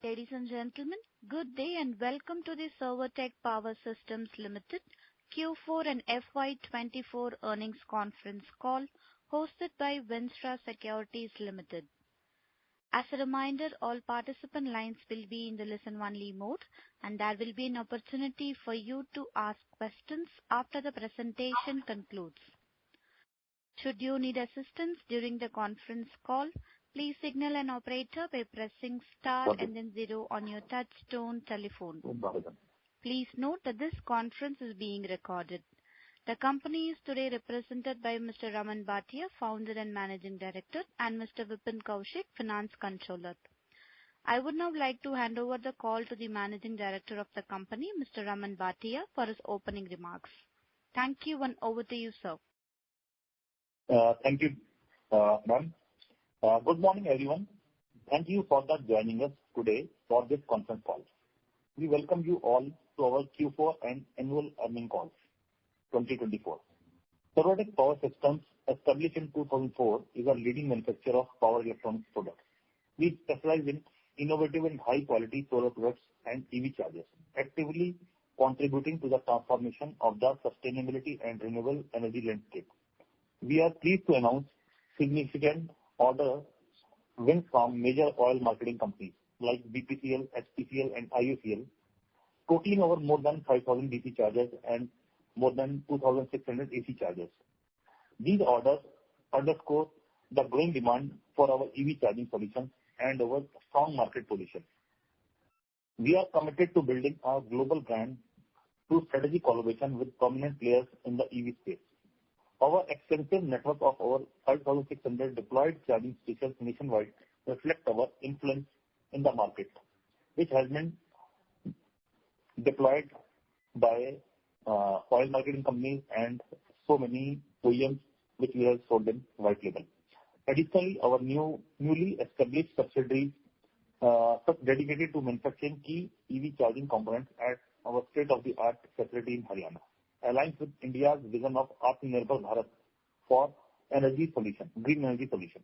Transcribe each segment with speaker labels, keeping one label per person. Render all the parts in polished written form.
Speaker 1: Ladies and gentlemen, good day and welcome to the Servotech Power Systems Limited Q4 and FY24 earnings conference call hosted by Vinstra Securities Limited. As a reminder, all participant lines will be in the listen-only mode, and there will be an opportunity for you to ask questions after the presentation concludes. Should you need assistance during the conference call, please signal an operator by pressing star and then 0 on your touch-tone telephone. Please note that this conference is being recorded. The company is today represented by Mr. Raman Bhatia, Founder and Managing Director, and Mr. Vipin Kaushik, Finance Controller. I would now like to hand over the call to the Managing Director of the company, Mr. Raman Bhatia, for his opening remarks. Thank you, and over to you, sir.
Speaker 2: Thank you, ma'am. Good morning, everyone. Thank you for joining us today for this conference call. We welcome you all to our Q4 and annual earnings calls 2024. Servotech Power Systems, established in 2004, is a leading manufacturer of power electronics products. We specialize in innovative and high-quality solar products and EV chargers, actively contributing to the transformation of the sustainability and renewable energy landscape. We are pleased to announce significant order wins from major oil marketing companies like BPCL, HPCL, and IOCL, totaling over more than 5,000 DC chargers and more than 2,600 AC chargers. These orders underscore the growing demand for our EV charging solutions and our strong market position. We are committed to building our global brand through strategic collaboration with prominent players in the EV space. Our extensive network of over 5,600 deployed charging stations nationwide reflects our influence in the market, which has been deployed by oil marketing companies and so many OEMs which we have sold in white label. Additionally, our newly established subsidiaries dedicated to manufacturing key EV charging components at our state-of-the-art facility in Haryana aligns with India's vision of Atmanirbhar Bharat for energy solution, green energy solution.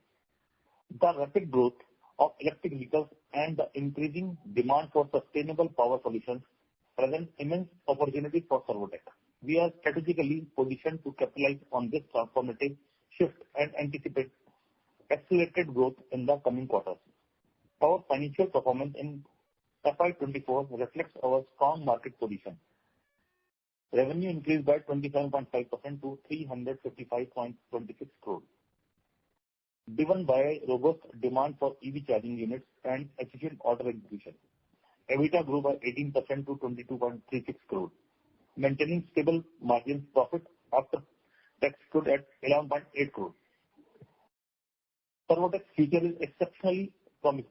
Speaker 2: The rapid growth of electric vehicles and the increasing demand for sustainable power solutions present immense opportunities for Servotech. We are strategically positioned to capitalize on this transformative shift and anticipate accelerated growth in the coming quarters. Our financial performance in FY24 reflects our strong market position. Revenue increased by 27.5% to 355.26 crore, driven by robust demand for EV charging units and efficient order execution. EBITDA grew by 18% to 22.36 crore, maintaining stable margins. Profit after tax stood at 11.8 crore. Servotech's future is exceptionally promising.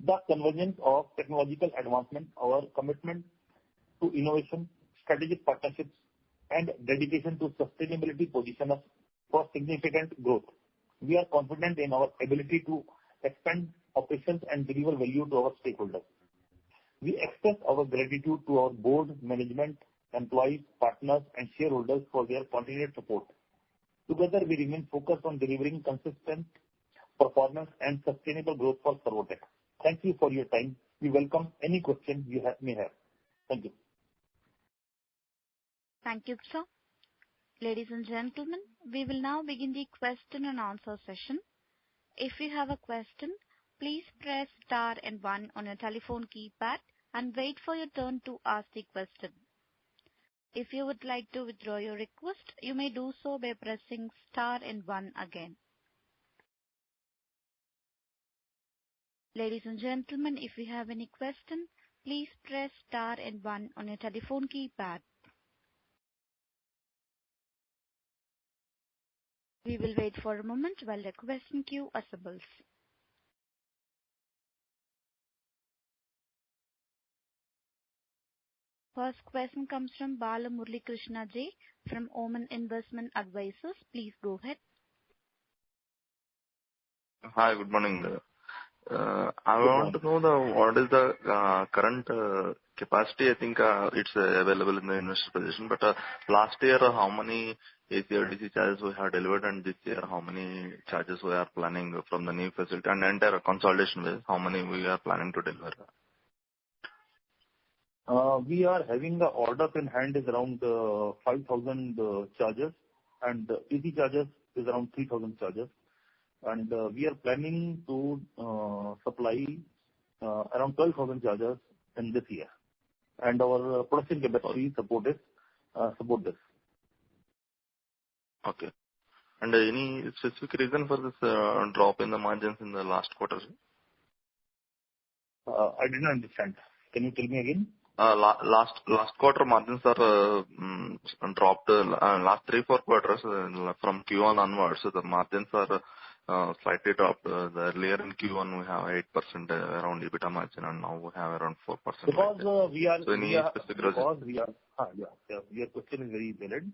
Speaker 2: The convergence of technological advancement, our commitment to innovation, strategic partnerships, and dedication to sustainability position us for significant growth. We are confident in our ability to expand operations and deliver value to our stakeholders. We express our gratitude to our board, management, employees, partners, and shareholders for their continued support. Together, we remain focused on delivering consistent performance and sustainable growth for Servotech. Thank you for your time. We welcome any questions you may have. Thank you.
Speaker 1: Thank you, sir. Ladies and gentlemen, we will now begin the question and answer session. If you have a question, please press star and 1 on your telephone keypad and wait for your turn to ask the question. If you would like to withdraw your request, you may do so by pressing star and 1 again. Ladies and gentlemen, if you have any question, please press star and 1 on your telephone keypad. We will wait for a moment while the question queue assembles. First question comes from Bala Murali Krishna J from Oman Investment Advisors. Please go ahead.
Speaker 3: Hi, good morning. I
Speaker 2: Good
Speaker 3: want
Speaker 2: morning.
Speaker 3: to know what is the current capacity. I think it's available in the investor position, but last year, how many AC or DC charges we have delivered, and this year, how many charges we are planning from the new facility, and entire consolidation base, how many we are planning to deliver?
Speaker 2: We are having the orders in hand is around 5,000 chargers, and AC chargers is around 3,000 chargers. And we are planning to supply around 12,000 chargers in this year. And our production capacity support this.
Speaker 3: Okay. And any specific reason for this drop in the margins in the last quarter?
Speaker 2: I did not understand. Can you tell me again?
Speaker 3: Last quarter margins are dropped. Last 3-4 quarters from Q1 onwards, so the margins are slightly dropped. The earlier in Q1 we have 8% around EBITDA margin, and now we have around 4%.
Speaker 2: Because we are.
Speaker 3: So any specific reason?
Speaker 2: Because we are. Yeah. Your question is very valid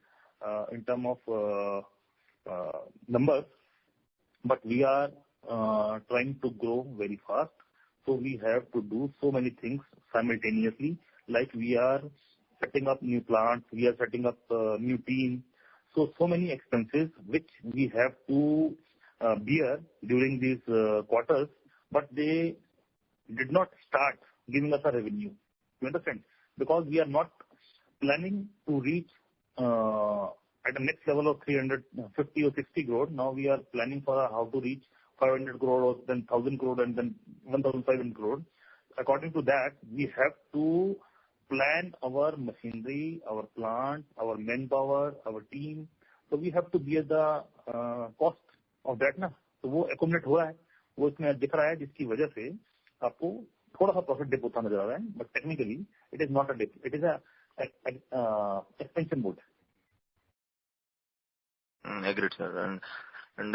Speaker 2: in terms of numbers, but we are trying to grow very fast. So we have to do so many things simultaneously. Like we are setting up new plants, we are setting up new team. So many expenses which we have to bear during these quarters, but they did not start giving us a revenue. You understand? Because we are not planning to reach at the next level of 350 or 60 crore. Now we are planning for how to reach 500 crore or then 1,000 crore and then 1,500 crore. According to that, we have to plan our machinery, our plant, our manpower, our team. So we have to bear the cost of that ना. तो वो accumulate हो रहा है, वो इसमें दिख रहा है, जिसकी वजह से आपको थोड़ा सा profit dip होता नजर आ रहा है. But technically it is not a dip. It is a expansion mode.
Speaker 3: Agreed, sir. And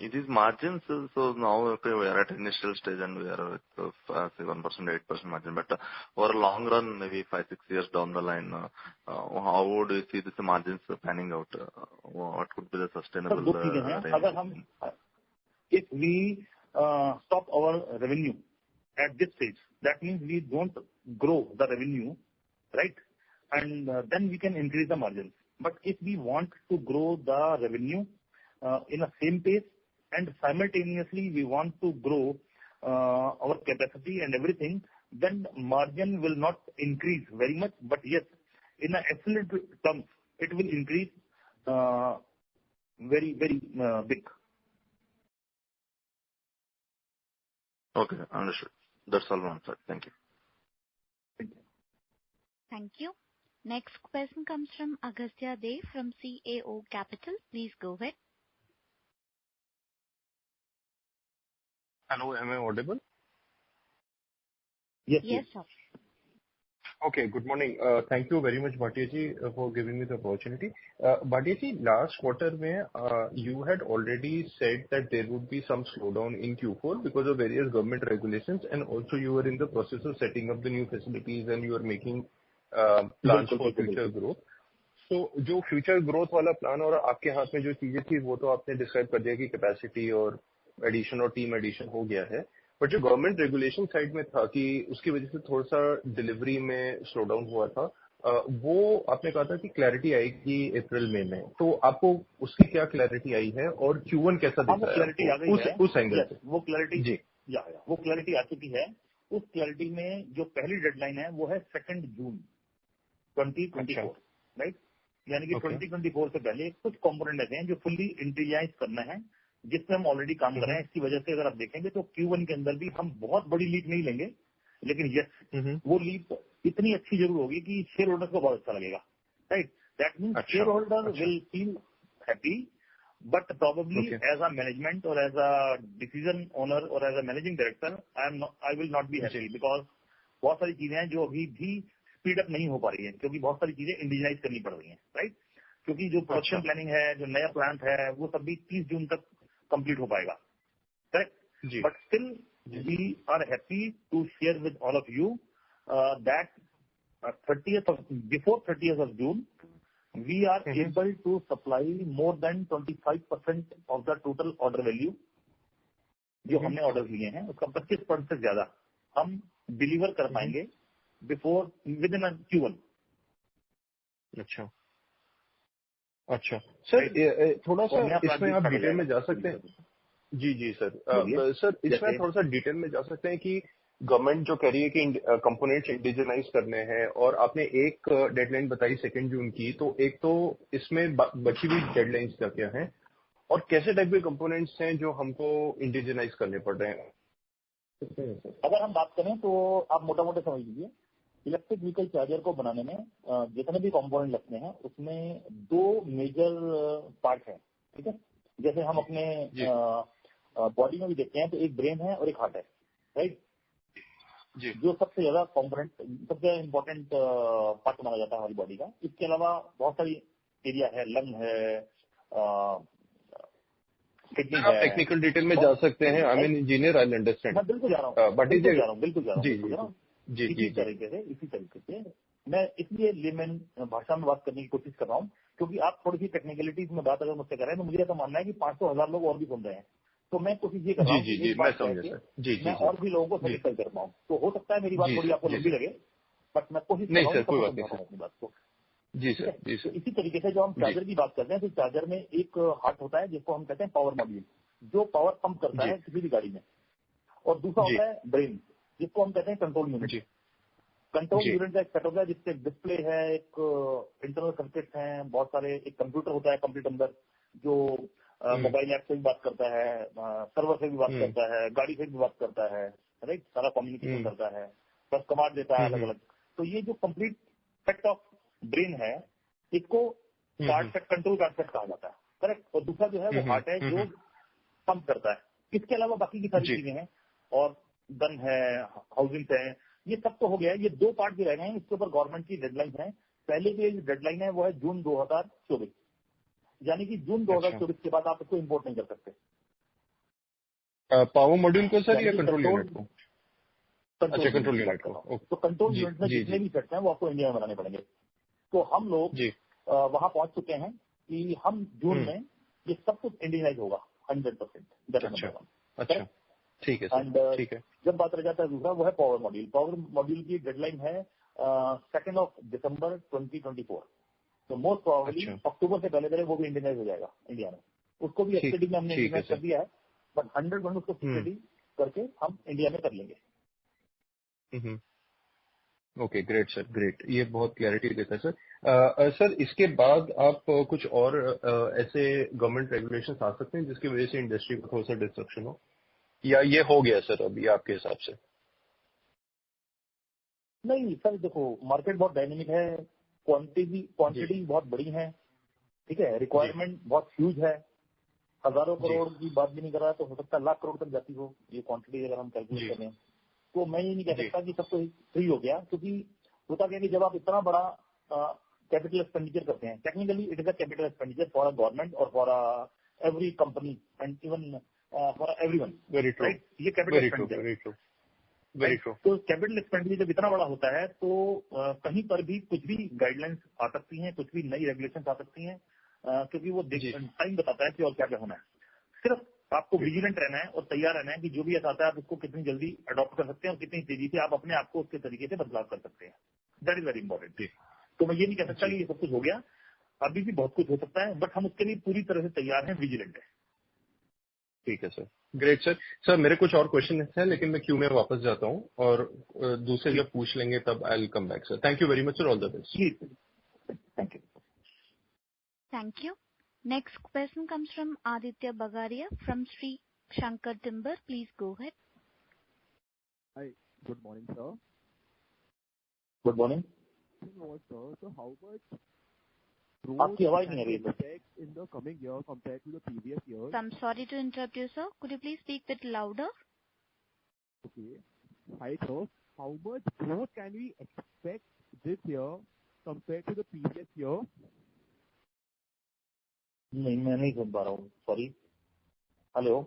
Speaker 3: it is margins. So now okay, we are at initial stage and we are at 7%, 8% margin. But over a long run, maybe 5-6 years down the line, how would you see this margins panning out? What could be the sustainable range?
Speaker 2: If we stop our revenue at this stage, that means we don't grow the revenue, right? And then we can increase the margins. But if we want to grow the revenue in a same pace and simultaneously we want to grow our capacity and everything, then margin will not increase very much. But yes, in an absolute terms, it will increase very, very big.
Speaker 3: Okay, understood. That's all one side. Thank you.
Speaker 2: Thank you.
Speaker 1: Thank you. Next question comes from Agastya Dev from CAO Capital. Please go ahead.
Speaker 4: Hello, am I audible?
Speaker 2: Yes,
Speaker 1: Yes, sir.
Speaker 4: Okay, good morning. Thank you very much, Bhatia ji, for giving me the opportunity. Bhatia ji, last quarter mein, you had already said that there would be some slowdown in Q4 because of various government regulations, and also you were in the process of setting up the new facilities and you are making plans for future growth. So जो future growth वाला plan और आपके हाथ में जो चीजें थी वो तो आपने describe कर दिया कि capacity और addition और team addition हो गया है. बट जो गवर्नमेंट रेगुलेशन साइड में था कि उसकी वजह से थोड़ा सा डिलीवरी में स्लो डाउन हुआ था, वो आपने कहा था कि क्लैरिटी आएगी अप्रैल में. तो आपको उसकी क्या क्लैरिटी आई है और Q1 कैसा दिख रहा है?
Speaker 2: क्लैरिटी आ गई है
Speaker 4: उस एंगल से
Speaker 2: वो क्लैरिटी
Speaker 4: जी
Speaker 2: वो क्लैरिटी आ चुकी है. उस क्लैरिटी में जो पहली डेडलाइन है वो है 2 जून 2024, राइट? यानी कि 2024 से पहले कुछ कंपोनेंट ऐसे हैं जो फुल्ली इंटीग्राइज करना है, जिसमें हम ऑलरेडी काम कर रहे हैं. इसकी वजह से अगर आप देखेंगे तो Q1 के अंदर भी हम बहुत बड़ी लीड नहीं लेंगे, लेकिन यस वो लीड इतनी अच्छी जरूर होगी कि शेयर होल्डर को बहुत अच्छा लगेगा, right? That means share holder will feel happy, but probably as a management और एज अ डिसीजन ओनर और as a managing director I will not be happy, because बहुत सारी चीजें हैं जो अभी भी स्पीड अप नहीं हो पा रही है, क्योंकि बहुत सारी चीजें इंडिजिनाइज करनी पड़ रही है, राइट? क्योंकि जो प्रोडक्शन प्लानिंग है, जो नया प्लांट है, वो सब भी 30 जून तक कंप्लीट हो पाएगा, correct? But still we are happy to share with all of you that before 30th of June we are able to supply more than 25% of the total order value. जो हमने order लिए हैं उसका 25% से ज्यादा हम डिलीवर कर पाएंगे बिफोर विद इन Q1।
Speaker 4: अच्छा अच्छा सर, थोड़ा सा इसमें आप डिटेल में जा सकते हैं? जी जी सर। सर इसमें थोड़ा सा डिटेल में जा सकते हैं कि गवर्नमेंट जो कह रही है कि कंपोनेंट्स इंडिजिनाइज करने हैं, और आपने एक डेडलाइन बताई 2 जून की, तो एक तो इसमें बची हुई डेडलाइंस क्या क्या हैं और कैसे टाइप के कंपोनेंट्स हैं जो हमको इंडिजिनाइज करने पड़ रहे हैं?
Speaker 2: अगर हम बात करें तो आप मोटा मोटा समझ लीजिए, इलेक्ट्रिक व्हीकल चार्जर को बनाने में जितने भी कंपोनेंट लगते हैं उसमें 2 मेजर पार्ट हैं। ठीक है, जैसे हम अपने बॉडी में भी देखते हैं तो एक ब्रेन है और एक हार्ट है, राइट जी। जो सबसे ज्यादा कंपोनेंट, सबसे इम्पोर्टेंट पार्ट माना जाता है हमारी बॉडी का। इसके अलावा बहुत सारी एरिया है, लंग है, किडनी है।
Speaker 4: टेक्निकल डिटेल में जा सकते हैं, I mean engineer, I understand.
Speaker 2: मैं बिल्कुल जा रहा हूँ, बिल्कुल जा रहा हूँ। इसी तरीके से मैं इसलिए लेमन भाषा में बात करने की कोशिश कर रहा हूँ, क्योंकि आप थोड़ी सी टेक्निकलिटीज में बात अगर मुझसे कर रहे हैं तो मुझे ऐसा मानना है कि 500,000 लोग और भी सुन रहे हैं, तो मैं कोशिश ये कर रहा हूँ कि मैं और भी लोगों को सेटिस्फाई कर पाऊँ। तो हो सकता है मेरी बात थोड़ी आपको लंबी लगे, बट मैं कोशिश कर रहा हूँ अपनी बात को। जी सर, जी सर। इसी तरीके से जो हम चार्जर की बात करते हैं तो चार्जर में एक हार्ट होता है जिसको हम कहते हैं पावर मॉड्यूल, जो पावर पंप करता है किसी भी गाड़ी में, और दूसरा होता है ब्रेन जिसको हम कहते हैं कंट्रोल यूनिट। कंट्रोल यूनिट का एक सेट होता है जिससे डिस्प्ले है, एक इंटरनल सर्किट है, बहुत सारे, एक कंप्यूटर होता है कंप्लीट अंदर जो मोबाइल ऐप से भी बात करता है, सर्वर से भी बात करता है, गाड़ी से भी बात करता है, राइट, सारा कम्युनिकेशन करता है, बस कमांड देता है अलग अलग। तो ये जो कंप्लीट सेट ऑफ ब्रेन है इसको card set, control card set कहा जाता है, करेक्ट। और दूसरा जो है वो हार्ट है जो पंप करता है। इसके अलावा बाकी की सारी चीजें हैं और गन है, हाउसिंग है, ये सब तो हो गया है। ये 2 पार्ट जो रह गए हैं इसके ऊपर गवर्नमेंट की डेडलाइन है। पहले की डेडलाइन है वो है जून 2024, यानी कि जून 2024 के बाद आप इसको इम्पोर्ट नहीं कर सकते।
Speaker 4: पावर मॉड्यूल को सर या कंट्रोल यूनिट को? अच्छा, कंट्रोल यूनिट को।
Speaker 2: तो कंट्रोल यूनिट में जितने भी सेट हैं वो आपको इंडिया में बनाने पड़ेंगे। तो हम लोग वहां पहुंच चुके हैं कि हम जून में ये सब कुछ इंडियनाइज होगा 100%।
Speaker 4: अच्छा, ठीक है सर, ठीक है।
Speaker 2: जब बात रह जाता है दूसरा, वो है पावर मॉड्यूल। पावर मॉड्यूल की डेडलाइन है 2 दिसंबर 2024। तो मोस्ट प्रोबेबली अक्टूबर से पहले वो भी इंडियनाइज हो जाएगा इंडिया में। उसको भी एसटीडी में हमने इंडियनाइज कर दिया है, बट 100% उसको सीसीडी करके हम इंडिया में कर लेंगे।
Speaker 4: Okay, great sir, great. ये बहुत क्लैरिटी देता है सर। सर इसके बाद आप कुछ और ऐसे गवर्नमेंट रेगुलेशन आ सकते हैं जिसकी वजह से इंडस्ट्री को थोड़ा सा डिस्ट्रक्शन हो, या ये हो गया सर अभी आपके हिसाब से?
Speaker 2: नहीं सर, देखो मार्केट बहुत डायनेमिक है, क्वांटिटी बहुत बड़ी है, ठीक है, रिक्वायरमेंट बहुत ह्यूज है। हजारों करोड़ की बात भी नहीं कर रहा, तो हो सकता है लाख करोड़ तक जाती हो ये क्वांटिटी अगर हम कैलकुलेट करें। तो मैं ये नहीं कह सकता कि सब कुछ फ्री हो गया, क्योंकि होता क्या कि जब आप इतना बड़ा कैपिटल एक्सपेंडिचर करते हैं, technically it is a capital expenditure for a government और for every company and even for everyone, right. ये कैपिटल एक्सपेंडिचर, वेरी ट्रू। तो कैपिटल एक्सपेंडिचर जब इतना बड़ा होता है तो कहीं पर भी कुछ भी गाइडलाइंस आ सकती हैं, कुछ भी नई रेगुलेशन आ सकती हैं, क्योंकि वो टाइम बताता है कि और क्या क्या होना है। सिर्फ आपको विजिलेंट रहना है और तैयार रहना है कि जो भी ऐसा आता है आप उसको कितनी जल्दी अडॉप्ट कर सकते हैं और कितनी तेजी से आप अपने आप को उसके तरीके से बदलाव कर सकते हैं। That is very important. तो मैं ये नहीं कह सकता कि ये सब कुछ हो गया, अभी भी बहुत कुछ हो सकता है, बट हम उसके लिए पूरी तरह से तैयार हैं, विजिलेंट है।
Speaker 4: ठीक है सर, ग्रेट सर। सर मेरे कुछ और क्वेश्चन हैं लेकिन मैं क्यू में वापस जाता हूँ और दूसरे जब पूछ लेंगे तब I will come back sir. Thank you very much sir, all the best.
Speaker 2: Thank you.
Speaker 1: Thank you. Next question comes from Aditya Bagaria from Sri Shankar Timber. Please go ahead.
Speaker 5: Hi, good morning, sir.
Speaker 2: Good morning.
Speaker 5: Sir, so how much
Speaker 2: आपकी आवाज नहीं आ रही है
Speaker 5: in the coming year compared to the previous years?
Speaker 1: I'm sorry to interrupt you, sir. Could you please speak a bit louder?
Speaker 5: Okay. Hi, sir. How much growth can we expect this year compared to the previous year?
Speaker 2: नहीं, मैं नहीं सुन पा रहा हूँ, sorry. Hello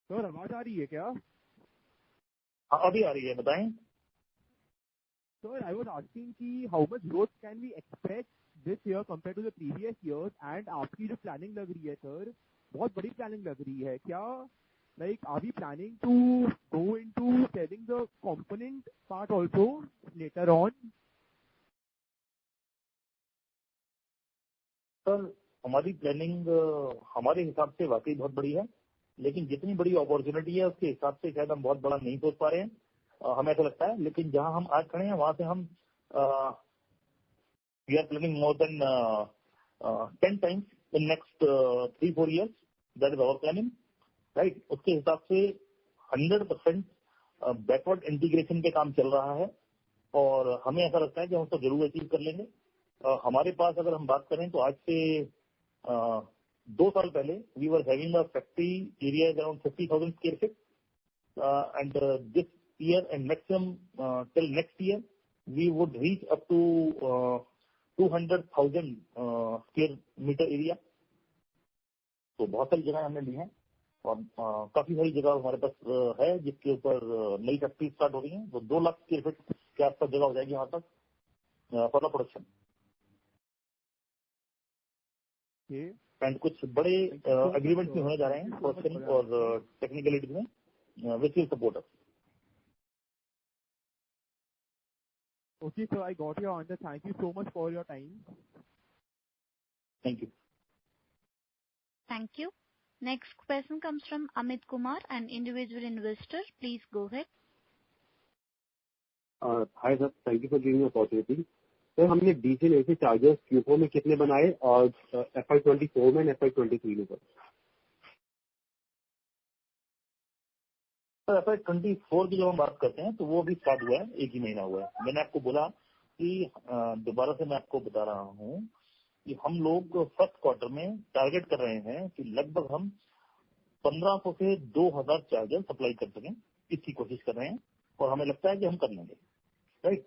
Speaker 5: sir, आवाज आ रही है क्या?
Speaker 2: अभी आ रही है, बताएं।
Speaker 5: Sir, I was asking कि how much growth can we expect this year compared to the previous years, and आपकी जो प्लानिंग लग रही है सर, बहुत बड़ी प्लानिंग लग रही है क्या? Like, are we planning to go into selling the component part also later on?
Speaker 2: Sir हमारी प्लानिंग हमारे हिसाब से वाकई बहुत बड़ी है, लेकिन जितनी बड़ी अपॉर्चुनिटी है उसके हिसाब से शायद हम बहुत बड़ा नहीं सोच पा रहे हैं, हमें ऐसा लगता है। लेकिन जहां हम आज खड़े हैं वहां से हम we are planning more than 10 times in next 3-4 years, that is our planning, right. उसके हिसाब से 100% बैकवर्ड इंटीग्रेशन पे काम चल रहा है और हमें ऐसा लगता है कि हम उसको जरूर अचीव कर लेंगे। हमारे पास अगर हम बात करें तो आज से 2 साल पहले we were having a factory area around 50,000 square feet, and this year and maximum till next year we would reach up to 200,000 square meter area। तो बहुत सारी जगह हमने ली हैं और काफी सारी जगह हमारे पास है जिसके ऊपर नई फैक्ट्री स्टार्ट हो रही है। तो 2 लाख स्क्वायर फीट के आसपास जगह हो जाएगी वहां तक फॉर द प्रोडक्शन। एंड कुछ बड़े एग्रीमेंट भी होने जा रहे हैं प्रोडक्शन और टेक्निकलिटीज में which will support us.
Speaker 5: Okay, so I got your answer. Thank you so much for your time.
Speaker 2: Thank you.
Speaker 1: Thank you. Next question comes from Amit Kumar, an individual investor. Please go ahead.
Speaker 6: Hi sir, thank you for giving opportunity. Sir हमने diesel AC chargers Q4 में कितने बनाए और FY24 में FY23 में?
Speaker 2: Sir FY24 की जब हम बात करते हैं तो वो भी स्टार्ट हुआ है, 1 ही महीना हुआ है। मैंने आपको बोला कि दोबारा से मैं आपको बता रहा हूँ कि हम लोग फर्स्ट क्वार्टर में टारगेट कर रहे हैं कि लगभग हम 1500 से 2000 चार्जर सप्लाई कर सकें, इसकी कोशिश कर रहे हैं और हमें लगता है कि हम कर लेंगे, राइट।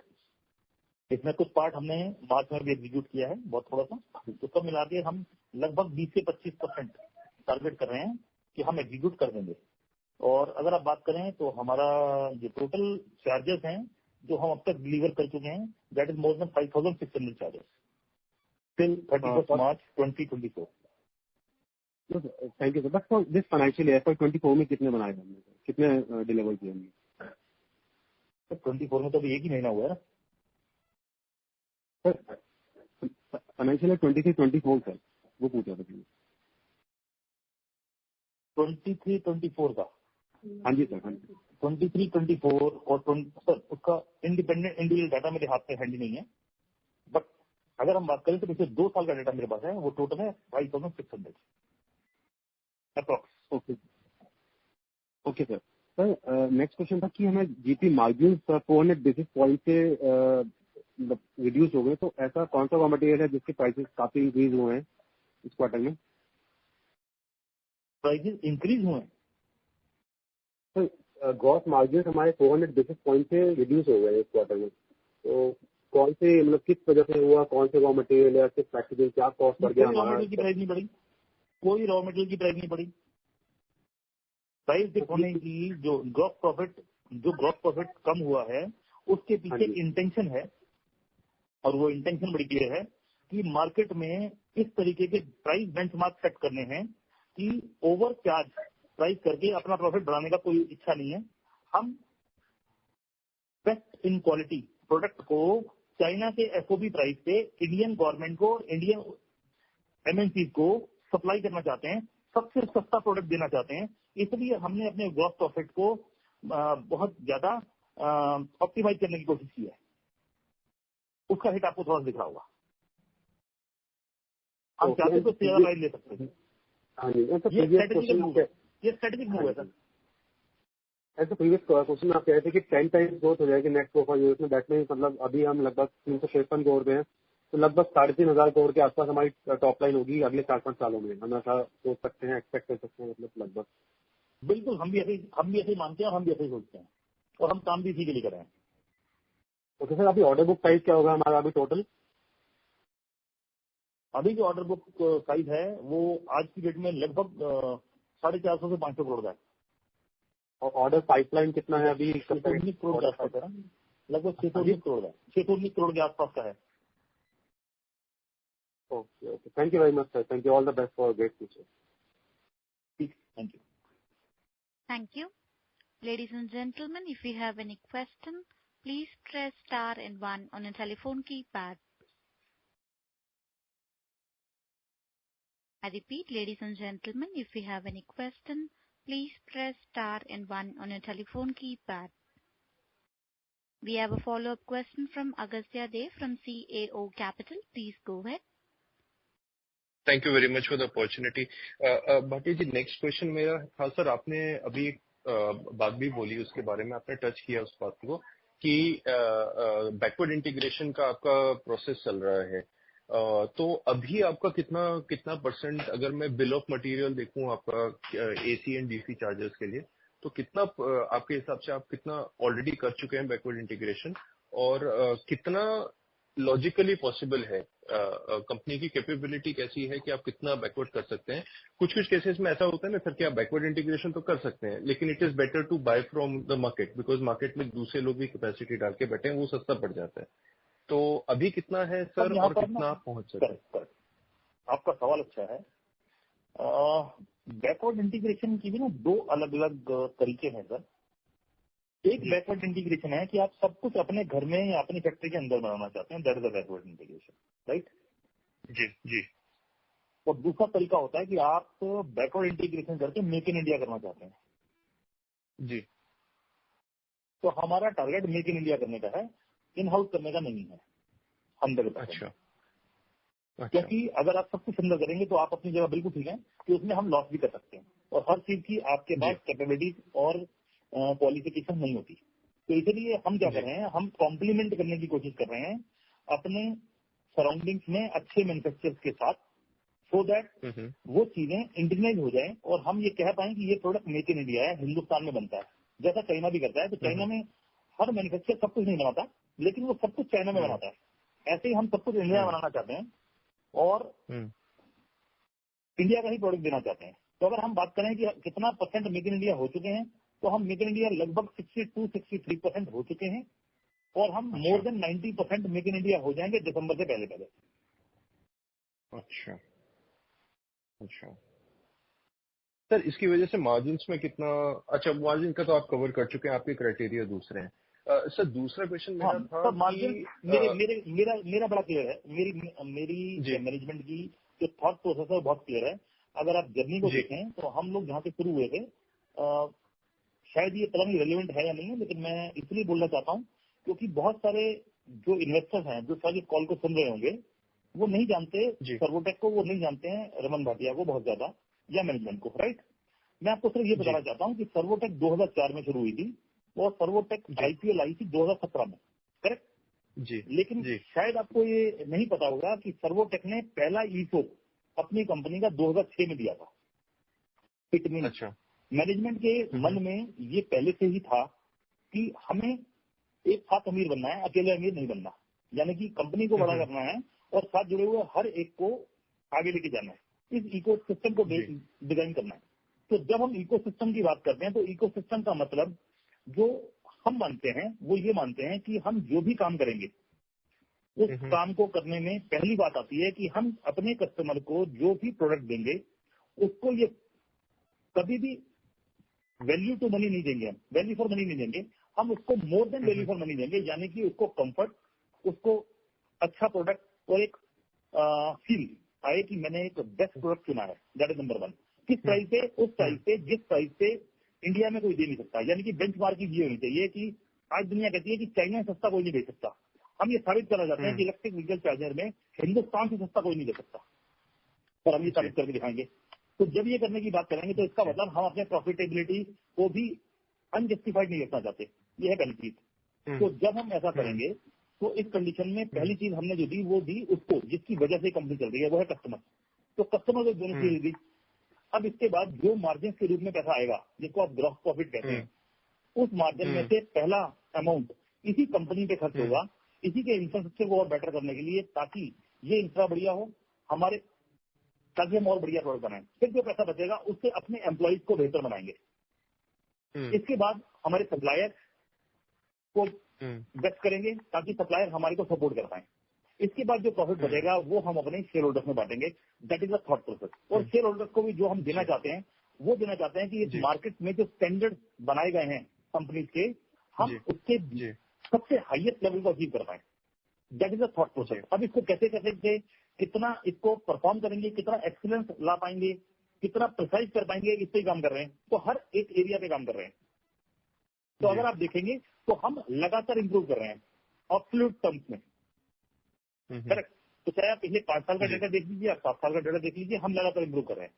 Speaker 2: इसमें कुछ पार्ट हमने मार्च में भी एग्जीक्यूट किया है, बहुत थोड़ा सा, तो सब मिला के हम लगभग 20 से 25% टारगेट कर रहे हैं कि हम एग्जीक्यूट कर देंगे। और अगर आप बात करें तो हमारा जो टोटल चार्जेस हैं जो हम अब तक डिलीवर कर चुके हैं, that is more than 5600 charges till 31 March 2024।
Speaker 6: Thank you sir. But for this financial year FY24 में कितने बनाए हमने, कितने डिलीवर किए हमने?
Speaker 2: 24 में तो अभी 1 ही महीना हुआ है ना
Speaker 6: सर। फाइनेंशियल ईयर 23-24 सर, वो पूछा था मैंने।
Speaker 2: 23-24 का?
Speaker 6: हाँ जी सर, हाँ जी।
Speaker 2: 23-24 और सर उसका इंडिपेंडेंट इंडिविजुअल डाटा मेरे हाथ में हैंडी नहीं है, बट अगर हम बात करें तो पिछले 2 साल का डाटा मेरे पास है, वो टोटल है 5600 approx.
Speaker 6: Okay sir. Sir next question था कि हमें जीपी मार्जिन 400 बेसिस पॉइंट से रिड्यूस हो गए, तो ऐसा कौन सा रॉ मटेरियल है जिसके प्राइसेस काफी इंक्रीज हुए हैं इस क्वार्टर में?
Speaker 2: प्राइसेस इंक्रीज हुए हैं
Speaker 6: सर, ग्रॉस मार्जिन हमारे 400 बेसिस पॉइंट से रिड्यूस हो गए इस क्वार्टर में, तो कौन से मतलब किस वजह से हुआ, कौन से रॉ मटेरियल या किस पैकेजिंग, क्या कॉस्ट बढ़ गया
Speaker 2: रॉ
Speaker 6: हमारा?
Speaker 2: मटेरियल की प्राइस नहीं बढ़ी, कोई रॉ मटेरियल की प्राइस नहीं बढ़ी। प्राइस डिप होने की जो ग्रॉस प्रॉफिट कम हुआ है उसके पीछे इंटेंशन है, और वो इंटेंशन बड़ी क्लियर है कि मार्केट में इस तरीके के प्राइस बेंचमार्क सेट करने हैं कि ओवर चार्ज प्राइस करके अपना प्रॉफिट बढ़ाने का कोई इच्छा नहीं है। हम बेस्ट इन क्वालिटी प्रोडक्ट को चाइना के FOB प्राइस पे इंडियन गवर्नमेंट को, इंडियन MNCs को सप्लाई करना चाहते हैं, सबसे सस्ता प्रोडक्ट देना चाहते हैं। इसलिए हमने अपने ग्रॉस प्रॉफिट को बहुत ज्यादा ऑप्टिमाइज करने की कोशिश की है। उसका हिट आपको थोड़ा दिख रहा होगा। हम चाहते तो शेयर प्राइस ले सकते हैं। ये स्ट्रेटेजिक मूव है सर।
Speaker 6: ऐसे प्रीवियस क्वेश्चन में आप कह रहे थे कि 10 टाइम्स ग्रोथ हो जाएगी नेक्स्ट 4 ईयर्स में, दैट मीन्स मतलब अभी हम लगभग 353 करोड़ पे हैं, तो लगभग 3500 करोड़ के आसपास हमारी टॉप लाइन होगी अगले 4-5 सालों में। हम ऐसा सोच सकते हैं, एक्सपेक्ट कर सकते हैं, मतलब लगभग?
Speaker 2: बिल्कुल, हम भी ऐसे ही मानते हैं और हम भी ऐसे ही सोचते हैं और हम काम भी इसी के लिए कर रहे हैं।
Speaker 6: ओके सर, अभी ऑर्डर बुक साइज क्या होगा हमारा अभी टोटल?
Speaker 2: अभी जो ऑर्डर बुक साइज है वो आज की डेट में लगभग 450 से 500 करोड़ का है।
Speaker 6: और ऑर्डर पाइपलाइन कितना है अभी?
Speaker 2: 619 करोड़ के आसपास है, लगभग 619 करोड़ का, 619 करोड़ के आसपास का है।
Speaker 6: Okay okay, thank you very much sir, thank you, all the best for great future.
Speaker 2: ठीक, thank you.
Speaker 1: Thank you. Ladies and gentlemen, if you have any question, please press star and one on your telephone keypad. I repeat, ladies and gentlemen, if you have any question, please press star and one on your telephone keypad. We have a follow-up question from Agastya Dev from CAO Capital. Please go ahead.
Speaker 4: Thank you very much for the opportunity. Bhati ji, next question मेरा था sir, आपने अभी एक बात भी बोली, उसके बारे में आपने टच किया उस बात को कि बैकवर्ड इंटीग्रेशन का आपका प्रोसेस चल रहा है। तो अभी आपका कितना परसेंट, अगर मैं बिल ऑफ मटेरियल देखूं आपका एसी एंड डीसी चार्जेस के लिए, तो कितना आपके हिसाब से आप कितना ऑलरेडी कर चुके हैं बैकवर्ड इंटीग्रेशन, और कितना लॉजिकली पॉसिबल है? कंपनी की कैपेबिलिटी कैसी है कि आप कितना बैकवर्ड कर सकते हैं? कुछ केसेस में ऐसा होता है ना सर कि आप बैकवर्ड इंटीग्रेशन तो कर सकते हैं, लेकिन it is better to buy from the market, because market में दूसरे लोग भी कैपेसिटी डाल के बैठे हैं, वो सस्ता पड़ जाता है। तो अभी कितना है सर, और कितना आप पहुंच सकते हैं?
Speaker 2: आपका सवाल अच्छा है। बैकवर्ड इंटीग्रेशन की भी ना दो अलग अलग तरीके हैं सर। एक बैकवर्ड इंटीग्रेशन है कि आप सब कुछ अपने घर में या अपनी फैक्ट्री के अंदर बनाना चाहते हैं, that is the backward integration, right?
Speaker 4: जी जी।
Speaker 2: और दूसरा तरीका होता है कि आप बैकवर्ड इंटीग्रेशन करके मेक इन इंडिया करना चाहते हैं।
Speaker 4: जी।
Speaker 2: तो हमारा टारगेट मेक इन इंडिया करने का है, इन हाउस करने का नहीं है 100%।
Speaker 4: अच्छा।
Speaker 2: क्योंकि अगर आप सब कुछ अंदर करेंगे तो आप अपनी जगह बिल्कुल ठीक है कि उसमें हम लॉस भी कर सकते हैं, और हर चीज की आपके पास कैपेबिलिटी और क्वालिफिकेशन नहीं होती। तो इसलिए हम क्या कर रहे हैं, हम कॉम्प्लीमेंट करने की कोशिश कर रहे हैं अपने सराउंडिंग्स में अच्छे मैन्युफैक्चरर्स के साथ, सो दैट वो चीजें इंडियनाइज हो जाए और हम ये कह पाए कि ये प्रोडक्ट मेक इन इंडिया है, हिंदुस्तान में बनता है, जैसा चाइना भी करता है। तो चाइना में हर मैन्युफैक्चरर सब कुछ नहीं बनाता, लेकिन वो सब कुछ चाइना में बनाता है। ऐसे ही हम सब कुछ इंडिया में बनाना चाहते हैं और इंडिया का ही प्रोडक्ट देना चाहते हैं। तो अगर हम बात करें कि कितना परसेंट मेक इन इंडिया हो चुके हैं, तो हम मेक इन इंडिया लगभग 62-63% हो चुके हैं, और हम more than 90% make in India हो जाएंगे दिसंबर से पहले पहले।
Speaker 4: अच्छा अच्छा सर, इसकी वजह से मार्जिन में कितना, अच्छा मार्जिन का तो आप कवर कर चुके हैं, आपके क्राइटेरिया दूसरे हैं। सर दूसरा क्वेश्चन मेरा था
Speaker 2: मार्जिन मेरा बड़ा क्लियर है। मेरी मैनेजमेंट की जो थॉट प्रोसेस है बहुत क्लियर है। अगर आप जर्नी को देखें तो हम लोग जहाँ से शुरू हुए थे, शायद ये पता नहीं रेलिवेंट है या नहीं है, लेकिन मैं इसलिए बोलना चाहता हूँ क्योंकि बहुत सारे जो इन्वेस्टर्स हैं जो शायद कॉल को सुन रहे होंगे, वो नहीं जानते सर्वोटेक को, वो नहीं जानते हैं रमन भाटिया को बहुत ज्यादा, या मैनेजमेंट को, राइट? मैं आपको सिर्फ ये बताना चाहता हूँ कि सर्वोटेक 2004 में शुरू हुई थी और सर्वोटेक आईपीएल आई थी 2017 में, करेक्ट जी? लेकिन शायद आपको ये नहीं पता होगा कि सर्वोटेक ने पहला ईसोप अपनी कंपनी का 2006 में दिया था। इट मीन मैनेजमेंट के मन में ये पहले से ही था कि हमें एक साथ अमीर बनना है, अकेले अमीर नहीं बनना, यानी कि कंपनी को बड़ा करना है और साथ जुड़े हुए हर एक को आगे लेके जाना है, इस इकोसिस्टम को डिजाइन करना है। तो जब हम इकोसिस्टम की बात करते हैं तो इकोसिस्टम का मतलब जो हम मानते हैं वो ये मानते हैं कि हम जो भी काम करेंगे उस काम को करने में पहली बात आती है कि हम अपने कस्टमर को जो भी प्रोडक्ट देंगे उसको ये कभी भी वैल्यू टू मनी नहीं देंगे, हम वैल्यू फॉर मनी नहीं देंगे, हम उसको more than value for money देंगे, यानी कि उसको कंफर्ट, उसको अच्छा प्रोडक्ट और एक फील आए कि मैंने एक बेस्ट प्रोडक्ट चुना है। That is number 1। किस प्राइस पे? उस प्राइस पे जिस प्राइस पे इंडिया में कोई दे नहीं सकता, यानी कि बेंचमार्किंग ये होनी चाहिए कि आज दुनिया कहती है कि चाइना से सस्ता कोई नहीं दे सकता, हम ये साबित करना चाहते हैं कि इलेक्ट्रिक व्हीकल चार्जर में हिंदुस्तान से सस्ता कोई नहीं दे सकता, और हम ये साबित करके दिखाएंगे। तो जब ये करने की बात करेंगे तो इसका मतलब हम अपने प्रॉफिटेबिलिटी को भी अनजस्टिफाइड नहीं रखना चाहते, ये है पहली चीज। तो जब हम ऐसा करेंगे तो इस कंडीशन में पहली चीज हमने जो दी वो दी उसको जिसकी वजह से कंपनी चल रही है, वो है कस्टमर। तो कस्टमर को दोनों चीजें दी। अब इसके बाद जो मार्जिन के रूप में पैसा आएगा जिसको आप ग्रॉस प्रॉफिट कहते हैं, उस मार्जिन में से पहला अमाउंट इसी कंपनी पे खर्च होगा, इसी के इंफ्रास्ट्रक्चर को और बेटर करने के लिए, ताकि ये इंफ्रा बढ़िया हो हमारे, ताकि हम और बढ़िया प्रोडक्ट बनाएं। फिर जो पैसा बचेगा उससे अपने एम्प्लॉइज को बेहतर बनाएंगे। इसके बाद हमारे सप्लायर को बेस्ट करेंगे ताकि सप्लायर हमारे को सपोर्ट कर पाए। इसके बाद जो प्रॉफिट बचेगा वो हम अपने शेयर होल्डर्स में बांटेंगे। That is the thought process. और शेयर होल्डर्स को भी जो हम देना चाहते हैं वो देना चाहते हैं कि इस मार्केट में जो स्टैंडर्ड बनाए गए हैं कंपनीज के, हम उसके सबसे हाईएस्ट लेवल को अचीव कर पाए। That is the thought process. अब इसको कैसे कैसे कितना इसको परफॉर्म करेंगे, कितना एक्सीलेंस ला पाएंगे, कितना प्रिसाइज कर पाएंगे, इस पे काम कर रहे हैं। तो हर एक एरिया पे काम कर रहे हैं। तो अगर आप देखेंगे तो हम लगातार इंप्रूव कर रहे हैं एब्सोल्यूट टर्म्स में। करेक्ट। तो चाहे आप पिछले 5 साल का डेटा देख लीजिए, आप 7 साल का डेटा देख लीजिए, हम लगातार इंप्रूव कर रहे हैं।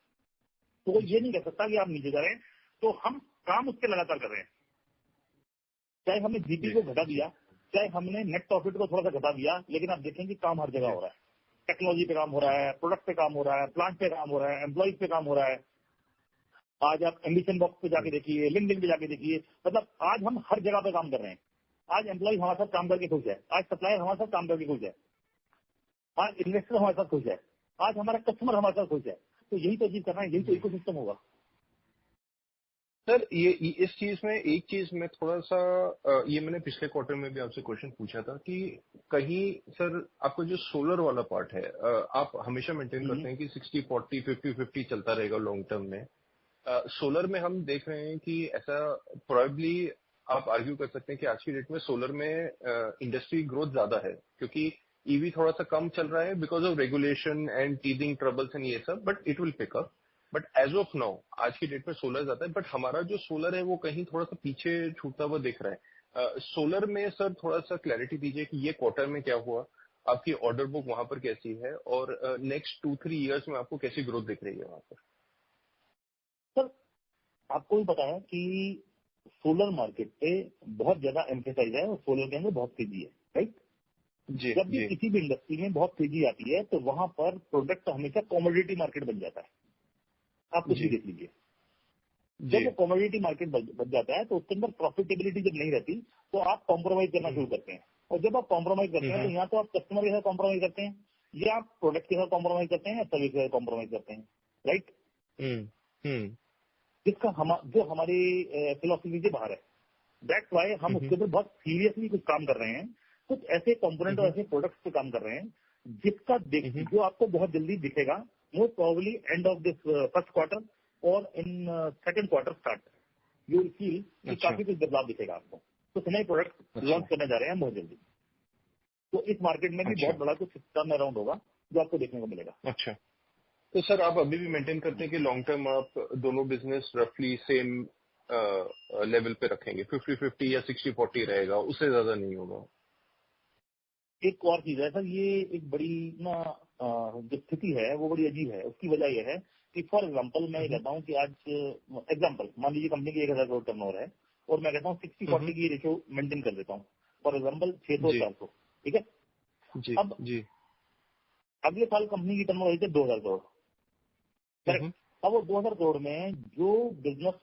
Speaker 2: तो वो ये नहीं कह सकता कि आप नीचे जा रहे हैं। तो हम काम उसके लगातार कर रहे हैं। चाहे हमने जीपी को घटा दिया, चाहे हमने नेट प्रॉफिट को थोड़ा सा घटा दिया, लेकिन आप देखेंगे काम हर जगह हो रहा है। टेक्नोलॉजी पे काम हो रहा है, प्रोडक्ट पे काम हो रहा है, प्लांट पे काम हो रहा है, एम्प्लॉइज पे काम हो रहा है। आज आप एम्बिशन बॉक्स पे जाके देखिए, लिंक्डइन पे जाके देखिए, मतलब आज हम हर जगह पे काम कर रहे हैं। आज एम्प्लॉइज हमारे साथ काम करके खुश है, आज सप्लायर हमारे साथ काम करके खुश है, आज इन्वेस्टर हमारे साथ खुश है, आज हमारा कस्टमर हमारे साथ खुश है। तो यही तो अचीव करना है, यही तो इकोसिस्टम होगा।
Speaker 4: सर ये इस चीज में एक चीज में थोड़ा सा ये मैंने पिछले क्वार्टर में भी आपसे क्वेश्चन पूछा था कि कहीं सर आपका जो सोलर वाला पार्ट है, आप हमेशा मेंटेन करते हैं कि 60-40 50-50 चलता रहेगा लॉन्ग टर्म में। सोलर में हम देख रहे हैं कि ऐसा प्रोबेबली आप आर्ग्यू कर सकते हैं कि आज की डेट में सोलर में इंडस्ट्री ग्रोथ ज्यादा है, क्योंकि ईवी थोड़ा सा कम चल रहा है because of regulation and teething troubles and ये सब, but it will pick up. But as of now आज की डेट में सोलर ज्यादा है, बट हमारा जो सोलर है वो कहीं थोड़ा सा पीछे छूटता हुआ दिख रहा है। सोलर में सर थोड़ा सा क्लैरिटी दीजिए कि ये क्वार्टर में क्या हुआ, आपकी ऑर्डर बुक वहां पर कैसी है, और नेक्स्ट 2-3 ईयर्स में आपको कैसी ग्रोथ दिख रही है वहां पर।
Speaker 2: सर आपको भी पता है कि सोलर मार्केट पे बहुत ज्यादा एम्फेसाइज है और सोलर के अंदर बहुत तेजी है, राइट। जब भी किसी भी इंडस्ट्री में बहुत तेजी आती है तो वहां पर प्रोडक्ट हमेशा कॉमोडिटी मार्केट बन जाता है। आप कुछ भी देख लीजिए, जब वो कॉमोडिटी मार्केट बन जाता है तो उसके अंदर प्रॉफिटेबिलिटी जब नहीं रहती तो आप कॉम्प्रोमाइज करना शुरू करते हैं। और जब आप कॉम्प्रोमाइज करते हैं तो यहाँ तो आप कस्टमर के साथ कॉम्प्रोमाइज करते हैं, या आप प्रोडक्ट के साथ कॉम्प्रोमाइज करते हैं, या सर्विस के साथ कॉम्प्रोमाइज करते हैं, राइट। जिसका जो हमारी फिलोसफी से बाहर है। दैट्स वाई हम उसके ऊपर बहुत सीरियसली कुछ काम कर रहे हैं। कुछ ऐसे कंपोनेंट और ऐसे प्रोडक्ट्स पे काम कर रहे हैं जिसका जो आपको बहुत जल्दी दिखेगा, most probably end of this first quarter और in second quarter start you will feel कि काफी कुछ बदलाव दिखेगा आपको। तो नए प्रोडक्ट लॉन्च करने जा रहे हैं बहुत जल्दी। तो इस मार्केट में भी बहुत बड़ा कुछ टर्न अराउंड होगा जो आपको देखने को मिलेगा।
Speaker 4: अच्छा, तो सर आप अभी भी मेंटेन करते हैं कि लॉन्ग टर्म आप दोनों बिजनेस रफली सेम लेवल पे रखेंगे, 50-50 या 60-40 रहेगा, उससे ज्यादा नहीं होगा।
Speaker 2: एक और चीज है सर, ये एक बड़ी ना जो स्थिति है वो बड़ी अजीब है। उसकी वजह यह है कि फॉर एग्जाम्पल मैं कहता हूँ कि आज एग्जाम्पल मान लीजिए कंपनी की 1000 करोड़ टर्नओवर है और मैं कहता हूँ 60-40 की रेशियो मेंटेन कर देता हूँ, फॉर एग्जाम्पल 600-400, ठीक है। अब अगले साल कंपनी की टर्नओवर है 2000 करोड़, करेक्ट। अब वो 2000 करोड़ में जो बिजनेस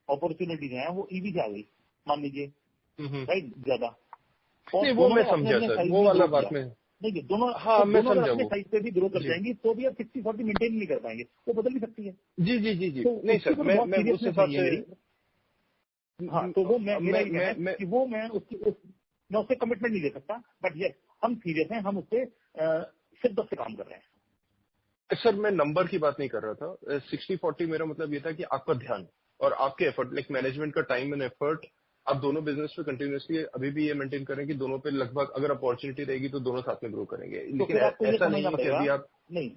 Speaker 2: अपॉर्चुनिटीज हैं वो ईवी से आ गई मान लीजिए, राइट, ज्यादा।
Speaker 4: नहीं, वो मैं समझा सर, वो वाला बात में
Speaker 2: नहीं, दोनों
Speaker 4: मैं समझा
Speaker 2: अपने साइज पे भी ग्रो कर जाएंगी तो भी आप 60-40 मेंटेन नहीं कर पाएंगे, वो बदल भी सकती है।
Speaker 4: जी तो नहीं सर, मैं उस हिसाब से
Speaker 2: हाँ, तो वो मैं उससे कमिटमेंट नहीं ले सकता, बट यस हम सीरियस हैं, हम उससे शिद्दत से काम कर रहे हैं।
Speaker 4: सर मैं नंबर की बात नहीं कर रहा था, 60-40 मेरा मतलब ये था कि आपका ध्यान और आपके एफर्ट, लाइक मैनेजमेंट का टाइम एंड एफर्ट, आप दोनों बिजनेस पे कंटिन्यूसली अभी भी ये मेंटेन करें कि दोनों पे लगभग अगर अपॉर्चुनिटी रहेगी तो दोनों साथ में ग्रो करेंगे। लेकिन ऐसा नहीं है कि अभी आप नहीं,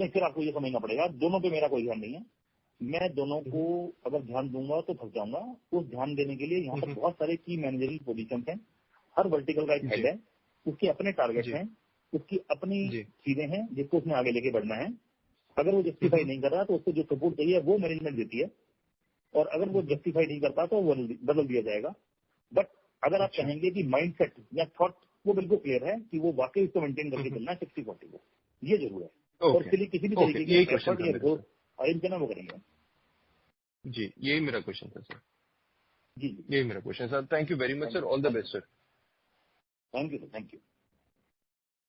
Speaker 4: फिर आपको ये समझना पड़ेगा दोनों पे मेरा कोई ध्यान नहीं है। मैं दोनों को अगर ध्यान दूंगा तो फंस जाऊंगा। उस ध्यान देने के लिए यहाँ पर बहुत सारे की मैनेजरियल पोजीशन हैं, हर वर्टिकल का एक हेड है, उसके अपने टारगेट हैं, उसकी अपनी चीजें हैं जिसको उसने आगे लेके बढ़ना है। अगर वो जस्टिफाई नहीं कर रहा तो उसको जो सपोर्ट चाहिए वो मैनेजमेंट देती है, और अगर वो जस्टिफाई नहीं करता तो वो बदल दिया जाएगा। बट अगर आप कहेंगे कि माइंडसेट या थॉट वो बिल्कुल क्लियर है कि वो वाकई इसको मेंटेन करके चलना है 60-40 को, ये जरूर है। और इसके लिए किसी भी तरीके की एफर्ट या ग्रोथ अरेंज करना वो करेंगे। जी, यही मेरा क्वेश्चन था सर।
Speaker 2: जी
Speaker 4: यही मेरा question sir. Thank you very much sir, all the best sir.
Speaker 2: Thank you sir, thank you.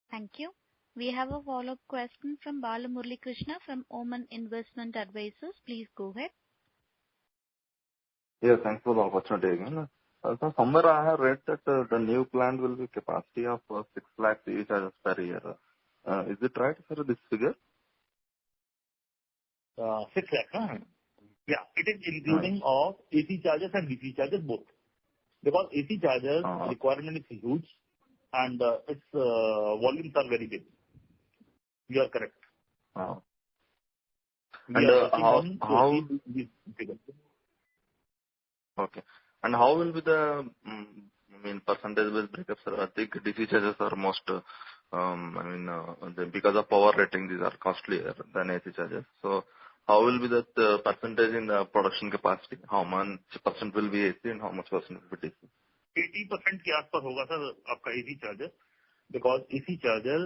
Speaker 1: Thank you. We have a follow-up question from Bala Murali Krishna from Oman Investment Advisors. Please go ahead.
Speaker 3: Yeah, thanks for the opportunity again. So somewhere I have read that the new plant will be capacity of 6 lakhs each per year. Is it right, sir, this figure?
Speaker 2: 6 lakhs, हाँ? Yeah, it is including of AC charges and DC charges both. Because AC charges requirement is huge and its volumes are very big. You are correct. We
Speaker 3: And
Speaker 2: are working on to
Speaker 3: how
Speaker 2: achieve these figures.
Speaker 3: okay. And how will be the percentage-based breakup, sir? I think DC charges are most, because of power rating, these are costlier than AC charges. So how will be that percentage in the production capacity? How much percent will be AC and how much percent will be DC?
Speaker 2: 80% के आसपास होगा sir आपका AC charges, because AC charges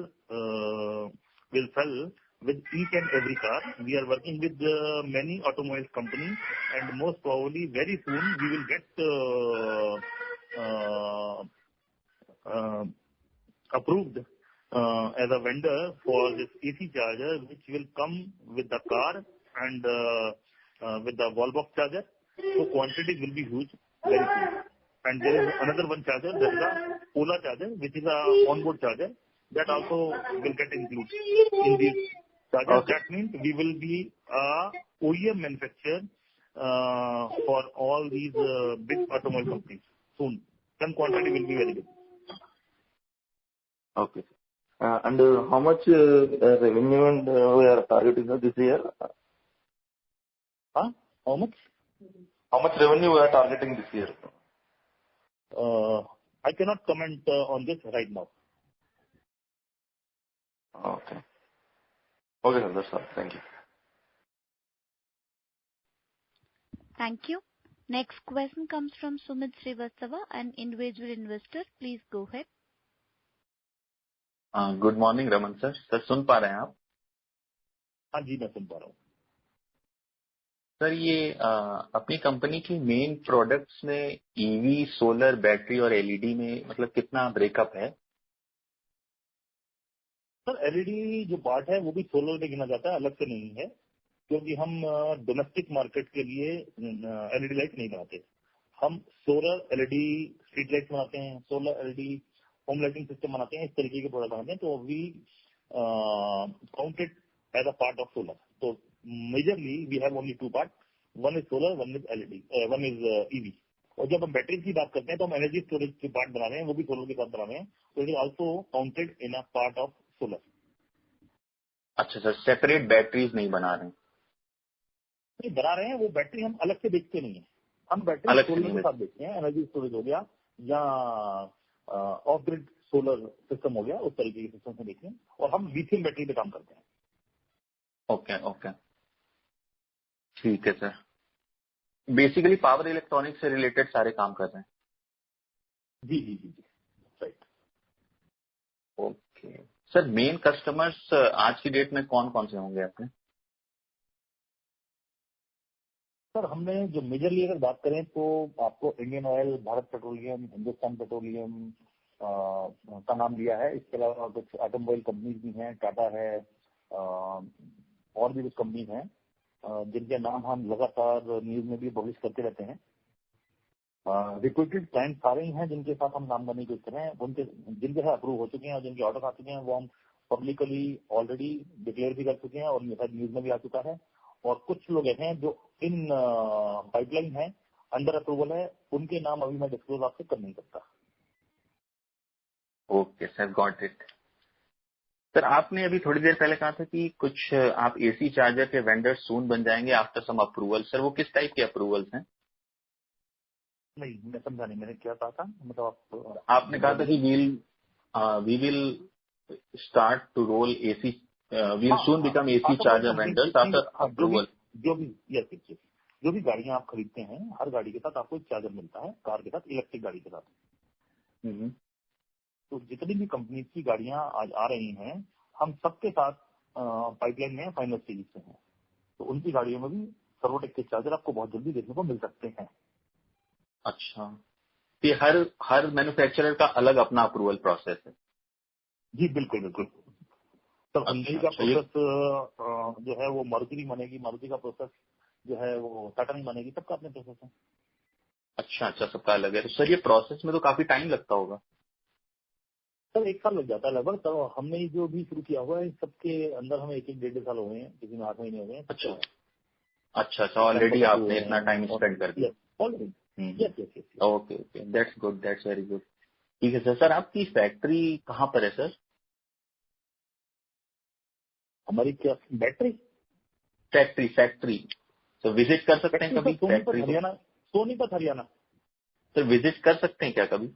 Speaker 2: will sell with each and every car. We are working with many automobile companies, and most probably very soon we will get approved as a vendor for this AC charger, which will come with the car and with the wall box charger. So quantities will be huge very soon. And there is another one charger, that is a Ola charger, which is a onboard charger, that also will get included in these chargers.
Speaker 3: Okay.
Speaker 2: That means we will be a OEM manufacturer for all these big automobile companies soon. Then quantity will be very big.
Speaker 3: Okay. And how much revenue and we are targeting this year?
Speaker 2: Huh? How much?
Speaker 3: How much revenue we are targeting this year?
Speaker 2: I cannot comment on this right now.
Speaker 3: Okay. Okay, sir. That's all. Thank you.
Speaker 1: Thank you. Next question comes from Sumit Srivastava, an individual investor. Please go ahead.
Speaker 7: Good morning Raman sir. Sir सुन पा रहे हैं आप?
Speaker 2: हाँ जी, मैं सुन पा रहा हूँ.
Speaker 7: सर ये अपनी कंपनी की मेन प्रोडक्ट्स में ईवी, सोलर, बैटरी और एलईडी में मतलब कितना ब्रेकअप है?
Speaker 2: सर एलईडी जो पार्ट है वो भी सोलर में गिना जाता है, अलग से नहीं है, क्योंकि हम डोमेस्टिक मार्केट के लिए एलईडी लाइट नहीं बनाते. हम सोलर एलईडी स्ट्रीट लाइट बनाते हैं, solar LED home lighting system बनाते हैं, इस तरीके के प्रोडक्ट बनाते हैं. तो we counted as a part of solar. तो majorly we have only two part, one is solar, one is LED, one is EV. और जब हम बैटरी की बात करते हैं तो हम एनर्जी स्टोरेज के पार्ट बना रहे हैं, वो भी सोलर के साथ बना रहे हैं. तो it is also counted in a part of solar.
Speaker 7: अच्छा सर, सेपरेट बैटरीज नहीं बना रहे हैं?
Speaker 2: नहीं बना रहे हैं, वो बैटरी हम अलग से बेचते नहीं है. हम बैटरी सोलर के साथ बेचते हैं. एनर्जी स्टोरेज हो गया या ऑफ ग्रिड सोलर सिस्टम हो गया, उस तरीके के सिस्टम से बेचते हैं. और हम लिथियम बैटरी पे काम करते हैं.
Speaker 7: ओके ओके, ठीक है सर. बेसिकली पावर इलेक्ट्रॉनिक्स से रिलेटेड सारे काम कर रहे हैं?
Speaker 2: जी जी जी जी, right.
Speaker 7: Okay sir, main customers आज की डेट में कौन कौन से होंगे अपने?
Speaker 2: सर हमने जो मेजरली अगर बात करें तो आपको Indian oil, Bharat petroleum, Hindustan petroleum का नाम लिया है. इसके अलावा कुछ ऑटोमोबाइल कंपनीज भी हैं, टाटा है, और भी कुछ कंपनीज हैं जिनके नाम हम लगातार न्यूज में भी पब्लिश करते रहते हैं. रिक्रूटेड क्लाइंट सारे ही हैं जिनके साथ हम नाम करने की कोशिश कर रहे हैं. उनके जिनके साथ अप्रूव हो चुके हैं और जिनके ऑर्डर आ चुके हैं वो हम पब्लिकली ऑलरेडी डिक्लेयर भी कर चुके हैं और न्यूज में भी आ चुका है. और कुछ लोग ऐसे हैं जो इन पाइपलाइन है, अंडर अप्रूवल है, उनके नाम अभी मैं डिस्क्लोज आपसे कर नहीं सकता.
Speaker 7: Okay sir, got it. Sir आपने अभी थोड़ी देर पहले कहा था कि कुछ आप एसी चार्जर के वेंडर सून बन जाएंगे आफ्टर सम अप्रूवल. सर वो किस टाइप के अप्रूवल्स हैं?
Speaker 2: नहीं, मैं समझा नहीं, मैंने क्या कहा था. मतलब
Speaker 7: आपने कहा था कि we will start to roll AC, we will soon become AC charger vendors after approval.
Speaker 2: जो भी गाड़ियां आप खरीदते हैं, हर गाड़ी के साथ आपको एक चार्जर मिलता है, कार के साथ, इलेक्ट्रिक गाड़ी के साथ. तो जितनी भी कंपनी की गाड़ियां आज आ रही हैं, हम सबके साथ पाइपलाइन में फाइनल स्टेज से हैं. तो उनकी गाड़ियों में भी सर्वोटेक के चार्जर आपको बहुत जल्दी देखने को मिल सकते हैं.
Speaker 7: अच्छा, ये हर मैन्युफैक्चरर का अलग अपना अप्रूवल प्रोसेस है?
Speaker 2: जी बिल्कुल बिल्कुल. तो हुंडई का प्रोसेस जो है वो मारुति भी मानेगी, मारुति का प्रोसेस जो है वो टाटा नहीं मानेगी, सबका अपने प्रोसेस है.
Speaker 7: अच्छा, सबका अलग है. तो सर ये प्रोसेस में तो काफी टाइम लगता होगा?
Speaker 2: सर 1 साल लग जाता है लगभग. तो हमने जो भी शुरू किया हुआ है सबके अंदर हमें 1-1, 1.5 साल हो गए हैं, किसी में 8 महीने हो गए हैं.
Speaker 7: अच्छा, अच्छा अच्छा, ऑलरेडी आपने इतना टाइम स्पेंड कर दिया।
Speaker 2: Already.
Speaker 7: Okay okay, that's good, that's very good. ठीक है सर। सर आपकी फैक्ट्री कहाँ पर है सर?
Speaker 2: हमारी क्या बैटरी
Speaker 7: फैक्ट्री तो विजिट कर सकते हैं कभी
Speaker 2: सोनीपत
Speaker 7: फैक्ट्री को?
Speaker 2: हरियाणा। सोनीपत हरियाणा।
Speaker 7: सर विजिट कर सकते हैं क्या कभी?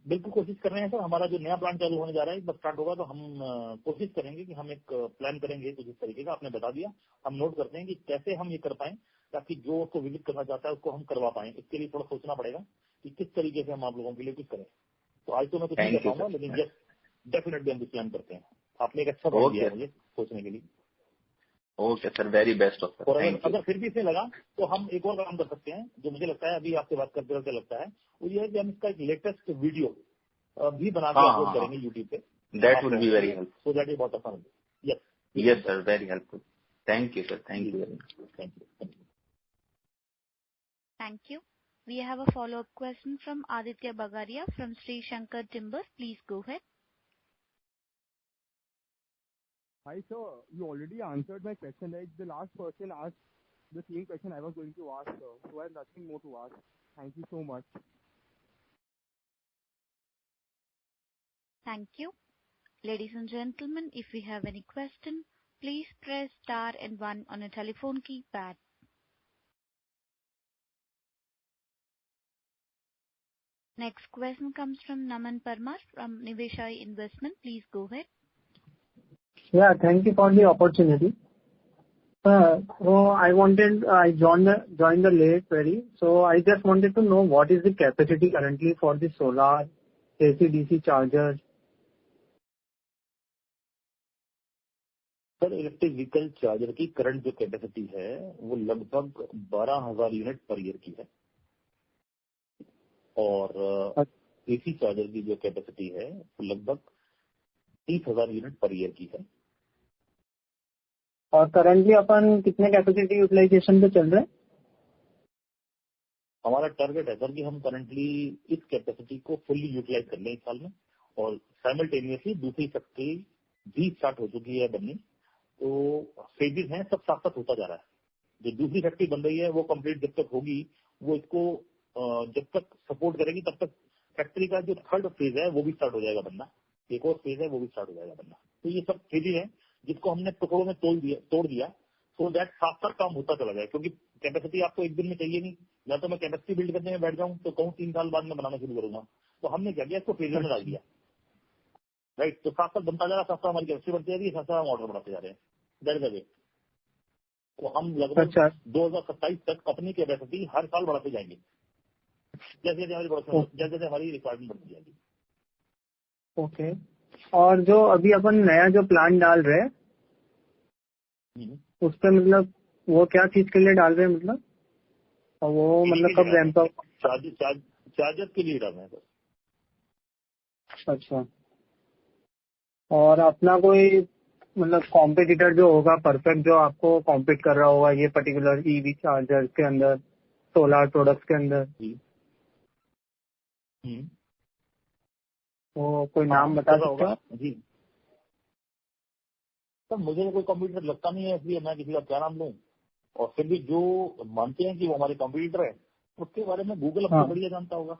Speaker 2: बिल्कुल कोशिश कर रहे हैं सर। हमारा जो नया प्लान चालू होने जा रहा है, एक बार स्टार्ट होगा तो हम कोशिश करेंगे कि हम एक प्लान करेंगे कुछ इस तरीके का। आपने बता दिया, हम नोट करते हैं कि कैसे हम ये कर पाएं ताकि जो उसको विजिट करना चाहता है उसको हम करवा पाएं। इसके लिए थोड़ा सोचना पड़ेगा कि किस तरीके से हम आप लोगों के लिए कुछ करें। तो आज तो मैं कुछ नहीं कर पाऊंगा, लेकिन यस डेफिनेटली हम कुछ प्लान करते हैं। आपने एक अच्छा पॉइंट दिया मुझे सोचने के लिए।
Speaker 7: Okay sir, very best of sir.
Speaker 2: और अगर फिर भी इसे लगा तो हम एक और काम कर सकते हैं, जो मुझे लगता है अभी आपसे बात करते करते लगता है, वो ये है कि हम इसका एक लेटेस्ट वीडियो भी बना के अपलोड करेंगे यूट्यूब पे।
Speaker 7: That will be very helpful.
Speaker 2: So that is बहुत आसान।
Speaker 7: Yes sir, very helpful. Thank you sir, thank you very much.
Speaker 2: Thank you.
Speaker 1: Thank you. We have a follow-up question from Aditya Bagaria from Sri Shankar Timbers. Please go ahead.
Speaker 5: Hi, sir. You already answered my question. Like the last person asked the same question I was going to ask, sir. So I have nothing more to ask. Thank you so much.
Speaker 1: Thank you. Ladies and gentlemen, if you have any question, please press star and 1 on your telephone keypad. Next question comes from Naman Parmar from Niveshaay Investment. Please go ahead.
Speaker 8: Yeah, thank you for the opportunity. So I joined the late very. So I just wanted to know what is the capacity currently for the solar AC/DC chargers.
Speaker 2: Sir electric vehicle charger की current जो capacity है वो लगभग 12,000 unit per year की है, और AC charger की जो कैपेसिटी है वो लगभग 30,000 यूनिट पर ईयर की है।
Speaker 8: और करंटली अपन कितने कैपेसिटी यूटिलाइजेशन पे चल रहे हैं?
Speaker 2: हमारा टारगेट है सर कि हम करंटली इस कैपेसिटी को फुल्ली यूटिलाइज कर लें इस साल में, और साइमल्टेनियसली दूसरी फैक्ट्री भी स्टार्ट हो चुकी है बननी। तो फेजेस हैं, सब साथ साथ होता जा रहा है। जो दूसरी फैक्ट्री बन रही है वो कंप्लीट जब तक होगी, वो इसको जब तक सपोर्ट करेगी तब तक फैक्ट्री का जो थर्ड फेज है वो भी स्टार्ट हो जाएगा बनना। एक और फेज है वो भी स्टार्ट हो जाएगा बनना। तो ये सब फेजेस हैं जिसको हमने टुकड़ों में तोड़ दिया सो दैट साथ साथ काम होता चला जाए। क्योंकि कैपेसिटी आपको एक दिन में चाहिए नहीं, या तो मैं कैपेसिटी बिल्ड करने में बैठ जाऊं तो कहूँ 3 साल बाद में बनाना शुरू करूंगा। तो हमने क्या किया, इसको फेज में डाल दिया। राइट, तो साथ साथ बनता जा रहा, साथ साथ हमारी कैपेसिटी बढ़ती जा रही है, साथ साथ हम ऑर्डर बढ़ाते जा रहे हैं। That is the way. तो हम लगभग 2027 तक अपनी कैपेसिटी हर साल बढ़ाते जाएंगे, जैसे जैसे हमारी प्रोडक्शन, जैसे जैसे हमारी रिक्वायरमेंट बढ़ती जाएगी।
Speaker 8: ओके। और जो अभी अपन नया जो प्लान डाल रहे हैं उस पर मतलब वो क्या चीज के लिए डाल रहे हैं, मतलब और वो मतलब कब रैंप अप?
Speaker 2: चार्जर के लिए डाल रहे हैं सर।
Speaker 8: अच्छा। और अपना कोई मतलब कॉम्पिटिटर जो होगा परफेक्ट, जो आपको कॉम्पीट कर रहा होगा ये पर्टिकुलर ईवी चार्जर के अंदर, सोलर प्रोडक्ट्स के अंदर, वो कोई नाम बता सकते हो?
Speaker 2: जी सर, मुझे कोई कंप्यूटर लगता नहीं है, इसलिए मैं किसी का क्या नाम लूं। और फिर भी जो मानते हैं कि वो हमारे कंप्यूटर है उसके बारे में गूगल आपको बढ़िया जानता होगा।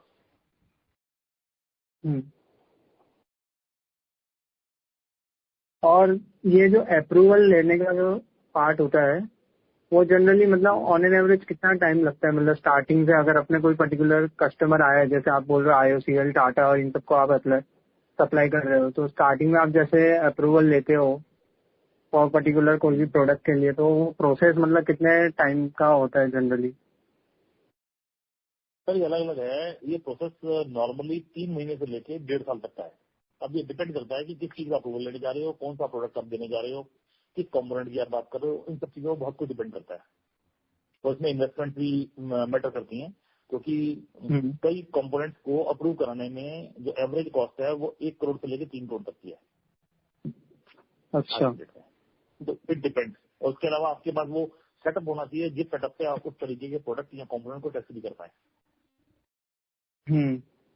Speaker 8: और ये जो अप्रूवल लेने का जो पार्ट होता है वो जनरली मतलब ऑन एन एवरेज कितना टाइम लगता है? मतलब स्टार्टिंग से अगर अपने कोई पर्टिकुलर कस्टमर आया है, जैसे आप बोल रहे हो IOCL, टाटा और इन सबको आप सप्लाई कर रहे हो, तो स्टार्टिंग में आप जैसे अप्रूवल लेते हो फॉर पर्टिकुलर कोई भी प्रोडक्ट के लिए, तो वो प्रोसेस मतलब कितने टाइम का होता है जनरली?
Speaker 2: सर ये अलग अलग है। ये प्रोसेस नॉर्मली 3 महीने से लेके 1.5 साल तक का है। अब ये डिपेंड करता है कि किस चीज का अप्रूवल लेने जा रहे हो, कौन सा प्रोडक्ट आप देने जा रहे हो, किस कंपोनेंट की आप बात कर रहे हो, इन सब चीजों में बहुत कुछ डिपेंड करता है। तो इसमें इन्वेस्टमेंट भी मैटर करती है, क्योंकि कई कंपोनेंट्स को अप्रूव कराने में जो एवरेज कॉस्ट है वो 1 करोड़ से लेकर 3 करोड़ तक की है।
Speaker 8: अच्छा।
Speaker 2: तो इट डिपेंड्स। और उसके अलावा आपके पास वो सेटअप होना चाहिए जिस सेटअप से आप उस तरीके के प्रोडक्ट या कंपोनेंट को टेस्ट भी कर पाए।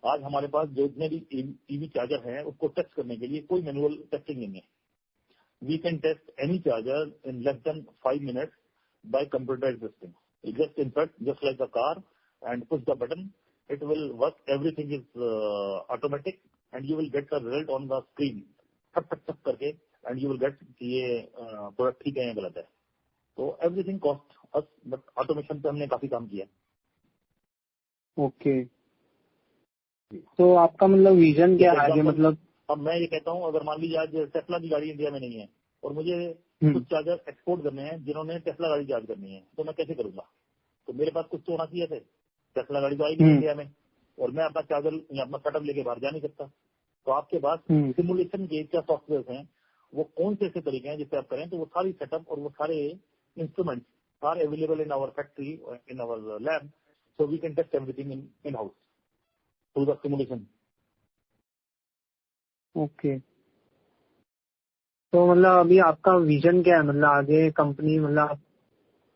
Speaker 2: आज हमारे पास जो जितने भी ईवी चार्जर है उसको टेस्ट करने के लिए कोई मैनुअल टेस्टिंग नहीं है। we can test any charger in less than 5 minutes by computerized system. You just insert, just like a car, and push the button. It will work. Everything is automatic, and you will get the result on the screen. टक टक टक करके, and you will get कि ये product ठीक है या गलत है. तो everything cost us, but automation पे हमने काफी काम किया.
Speaker 8: ओके, तो आपका मतलब विजन क्या है आगे? मतलब
Speaker 2: अब मैं ये कहता हूँ, अगर मान लीजिए आज टेस्ला की गाड़ी इंडिया में नहीं है और मुझे कुछ चार्जर एक्सपोर्ट करने हैं जिन्होंने टेस्ला गाड़ी चार्ज करनी है, तो मैं कैसे करूंगा? तो मेरे पास कुछ तो होना चाहिए थे. टेस्ला गाड़ी तो आएगी इंडिया में और मैं अपना चार्जर या अपना सेटअप लेके बाहर जा नहीं सकता. तो आपके पास सिमुलेशन के क्या सॉफ्टवेयर हैं, वो कौन से ऐसे तरीके हैं जिससे आप करें तो वो सारी सेटअप और वो सारे instruments are available in our factory, in our lab, so we can test everything in house through the simulation.
Speaker 8: Okay, तो मतलब अभी आपका विजन क्या है? मतलब आगे कंपनी मतलब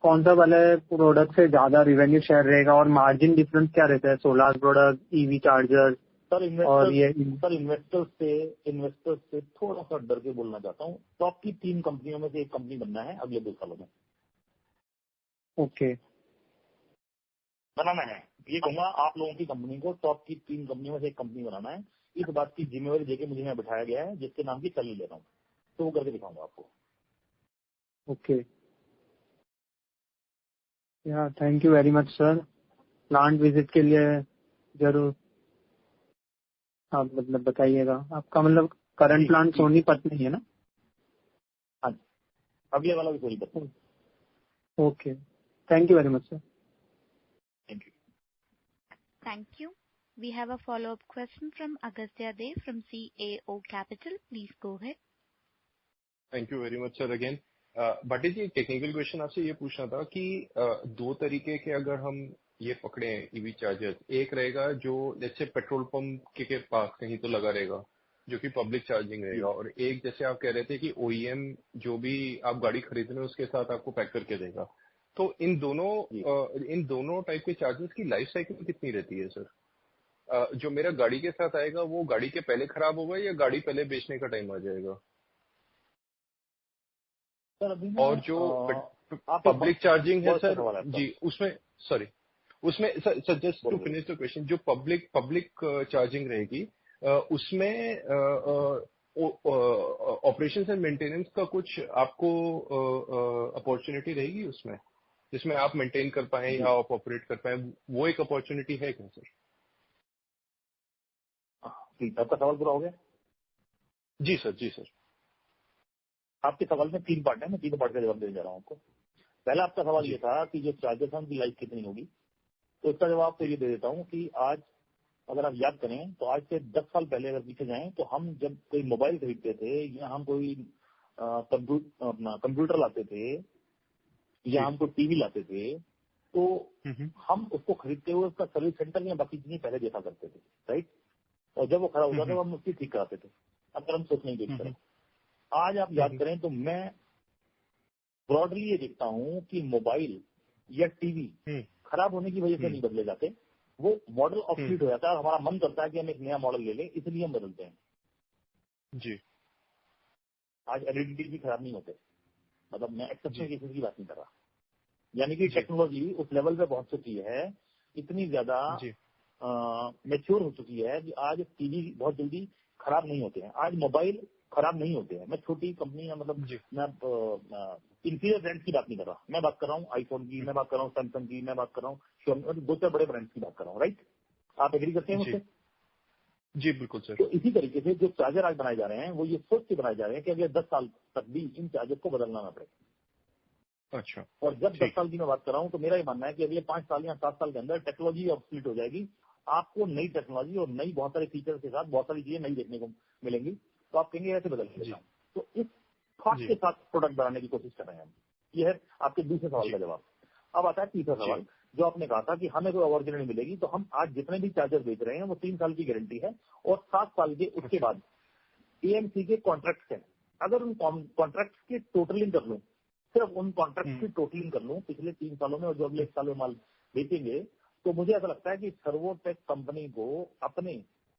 Speaker 8: कौन सा वाले प्रोडक्ट से ज्यादा रिवेन्यू शेयर रहेगा और मार्जिन डिफरेंस क्या रहता है? सोलार प्रोडक्ट, ईवी चार्जर और ये
Speaker 2: इन्वेस्टर्स से थोड़ा सा डर के बोलना चाहता हूँ. टॉप की 3 कंपनियों में से एक कंपनी बनना है अगले 2 सालों में.
Speaker 8: ओके,
Speaker 2: बनाना है. ये कहूंगा आप लोगों की कंपनी को टॉप की 3 कंपनियों में से एक कंपनी बनाना है. इस बात की जिम्मेवारी देके मुझे यहाँ बिठाया गया है, जिसके नाम की चल नहीं ले रहा हूँ, तो वो करके दिखाऊंगा आपको.
Speaker 8: ओके, या thank you very much sir. Plant visit के लिए जरूर आप मतलब बताइएगा. आपका मतलब करंट प्लांट सोनीपत में ही है ना?
Speaker 2: हाँ जी, अगले वाला भी सोनीपत में.
Speaker 8: Okay, thank you very much sir.
Speaker 2: Thank you.
Speaker 1: Thank you. We have a follow-up question from Agastya Dev from CAO Capital. Please go ahead.
Speaker 4: Thank you very much sir again. Bhati ji, technical question आपसे ये पूछना था कि 2 तरीके के अगर हम ये पकड़े ईवी चार्जर, एक रहेगा जो जैसे पेट्रोल पंप के पास कहीं तो लगा रहेगा जो कि पब्लिक चार्जिंग रहेगा, और एक जैसे आप कह रहे थे कि ओईएम जो भी आप गाड़ी खरीद रहे हो उसके साथ आपको पैक करके देगा. तो इन दोनों टाइप के चार्जर्स की लाइफ साइकिल कितनी रहती है सर? जो मेरा गाड़ी के साथ आएगा वो गाड़ी के पहले खराब होगा या गाड़ी पहले बेचने का टाइम आ जाएगा? और जो पब्लिक चार्जिंग है सर जी, उसमें sir just to finish the question, जो पब्लिक चार्जिंग रहेगी उसमें ऑपरेशंस एंड मेंटेनेंस का कुछ आपको अपॉर्चुनिटी रहेगी उसमें, जिसमें आप मेंटेन कर पाए या आप ऑपरेट कर पाए, वो एक अपॉर्चुनिटी है क्या सर?
Speaker 2: आपका सवाल पूरा हो गया?
Speaker 4: जी सर.
Speaker 2: आपके सवाल में 3 पार्ट है, मैं 3 पार्ट का जवाब देने जा रहा हूँ आपको. पहला आपका सवाल ये था कि जो चार्जर्स हैं उनकी लाइफ कितनी होगी, तो इसका जवाब तो ये दे देता हूँ कि आज अगर आप याद करें तो आज से 10 साल पहले अगर पीछे जाएं तो हम जब कोई मोबाइल खरीदते थे या हम कोई कंप्यूटर लाते थे या हम कोई टीवी लाते थे, तो हम उसको खरीदते हुए उसका सर्विस सेंटर या बाकी चीजें पहले देखा करते थे, राइट? और जब वो खराब होता था तो हम उसकी ठीक कराते थे. अगर हम सोचने की तरह आज आप याद करें तो मैं ब्रॉडली ये देखता हूँ कि मोबाइल या टीवी खराब होने की वजह से नहीं बदले जाते, वो मॉडल ऑब्सोलीट हो जाता है. हमारा मन करता है कि हम एक नया मॉडल ले लें, इसलिए हम बदलते हैं
Speaker 4: जी.
Speaker 2: आज एलईडी टीवी खराब नहीं होते, मतलब मैं एक्सेप्शनल केसेस की बात नहीं कर रहा. यानी कि टेक्नोलॉजी उस लेवल पे पहुंच चुकी है, इतनी ज्यादा मैच्योर हो चुकी है कि आज टीवी बहुत जल्दी खराब नहीं होते हैं, आज मोबाइल खराब नहीं होते हैं. मैं छोटी कंपनी या मतलब मैं इंफीरियर ब्रांड्स की बात नहीं कर रहा, मैं बात कर रहा हूँ आईफोन की, मैं बात कर रहा हूँ सैमसंग की, मैं बात कर रहा हूँ Xiaomi, 2-4 बड़े ब्रांड्स की बात कर रहा हूँ, राइट? आप एग्री करते हैं मुझसे?
Speaker 4: जी बिल्कुल सर.
Speaker 2: तो इसी तरीके से जो चार्जर आज बनाए जा रहे हैं वो ये सोच के बनाए जा रहे हैं कि अगले 10 साल तक भी इन चार्जर को बदलना ना पड़े.
Speaker 4: अच्छा.
Speaker 2: और जब 10 साल की मैं बात कर रहा हूँ तो मेरा ये मानना है कि अगले 5 साल या 7 साल के अंदर टेक्नोलॉजी ऑब्सोलीट हो जाएगी. आपको नई टेक्नोलॉजी और नई बहुत सारे फीचर्स के साथ बहुत सारी चीजें नई देखने को मिलेंगी, तो आप कहेंगे ऐसे बदल देता हूँ. तो इस थॉट के साथ प्रोडक्ट बनाने की कोशिश कर रहे हैं हम. ये है आपके दूसरे सवाल का जवाब. अब आता है तीसरा सवाल, जो आपने कहा था कि हमें कोई अपॉर्चुनिटी मिलेगी. तो हम आज जितने भी चार्जर बेच रहे हैं वो 3 साल की गारंटी है और 7 साल के उसके बाद एएमसी के कॉन्ट्रैक्ट हैं. अगर उन कॉन्ट्रैक्ट की टोटलिंग कर लूँ, सिर्फ उन कॉन्ट्रैक्ट की टोटलिंग कर लूँ पिछले 3 सालों में और जो अगले 1 साल में माल बेचेंगे, तो मुझे ऐसा लगता है कि सर्वोटेक कंपनी को अपने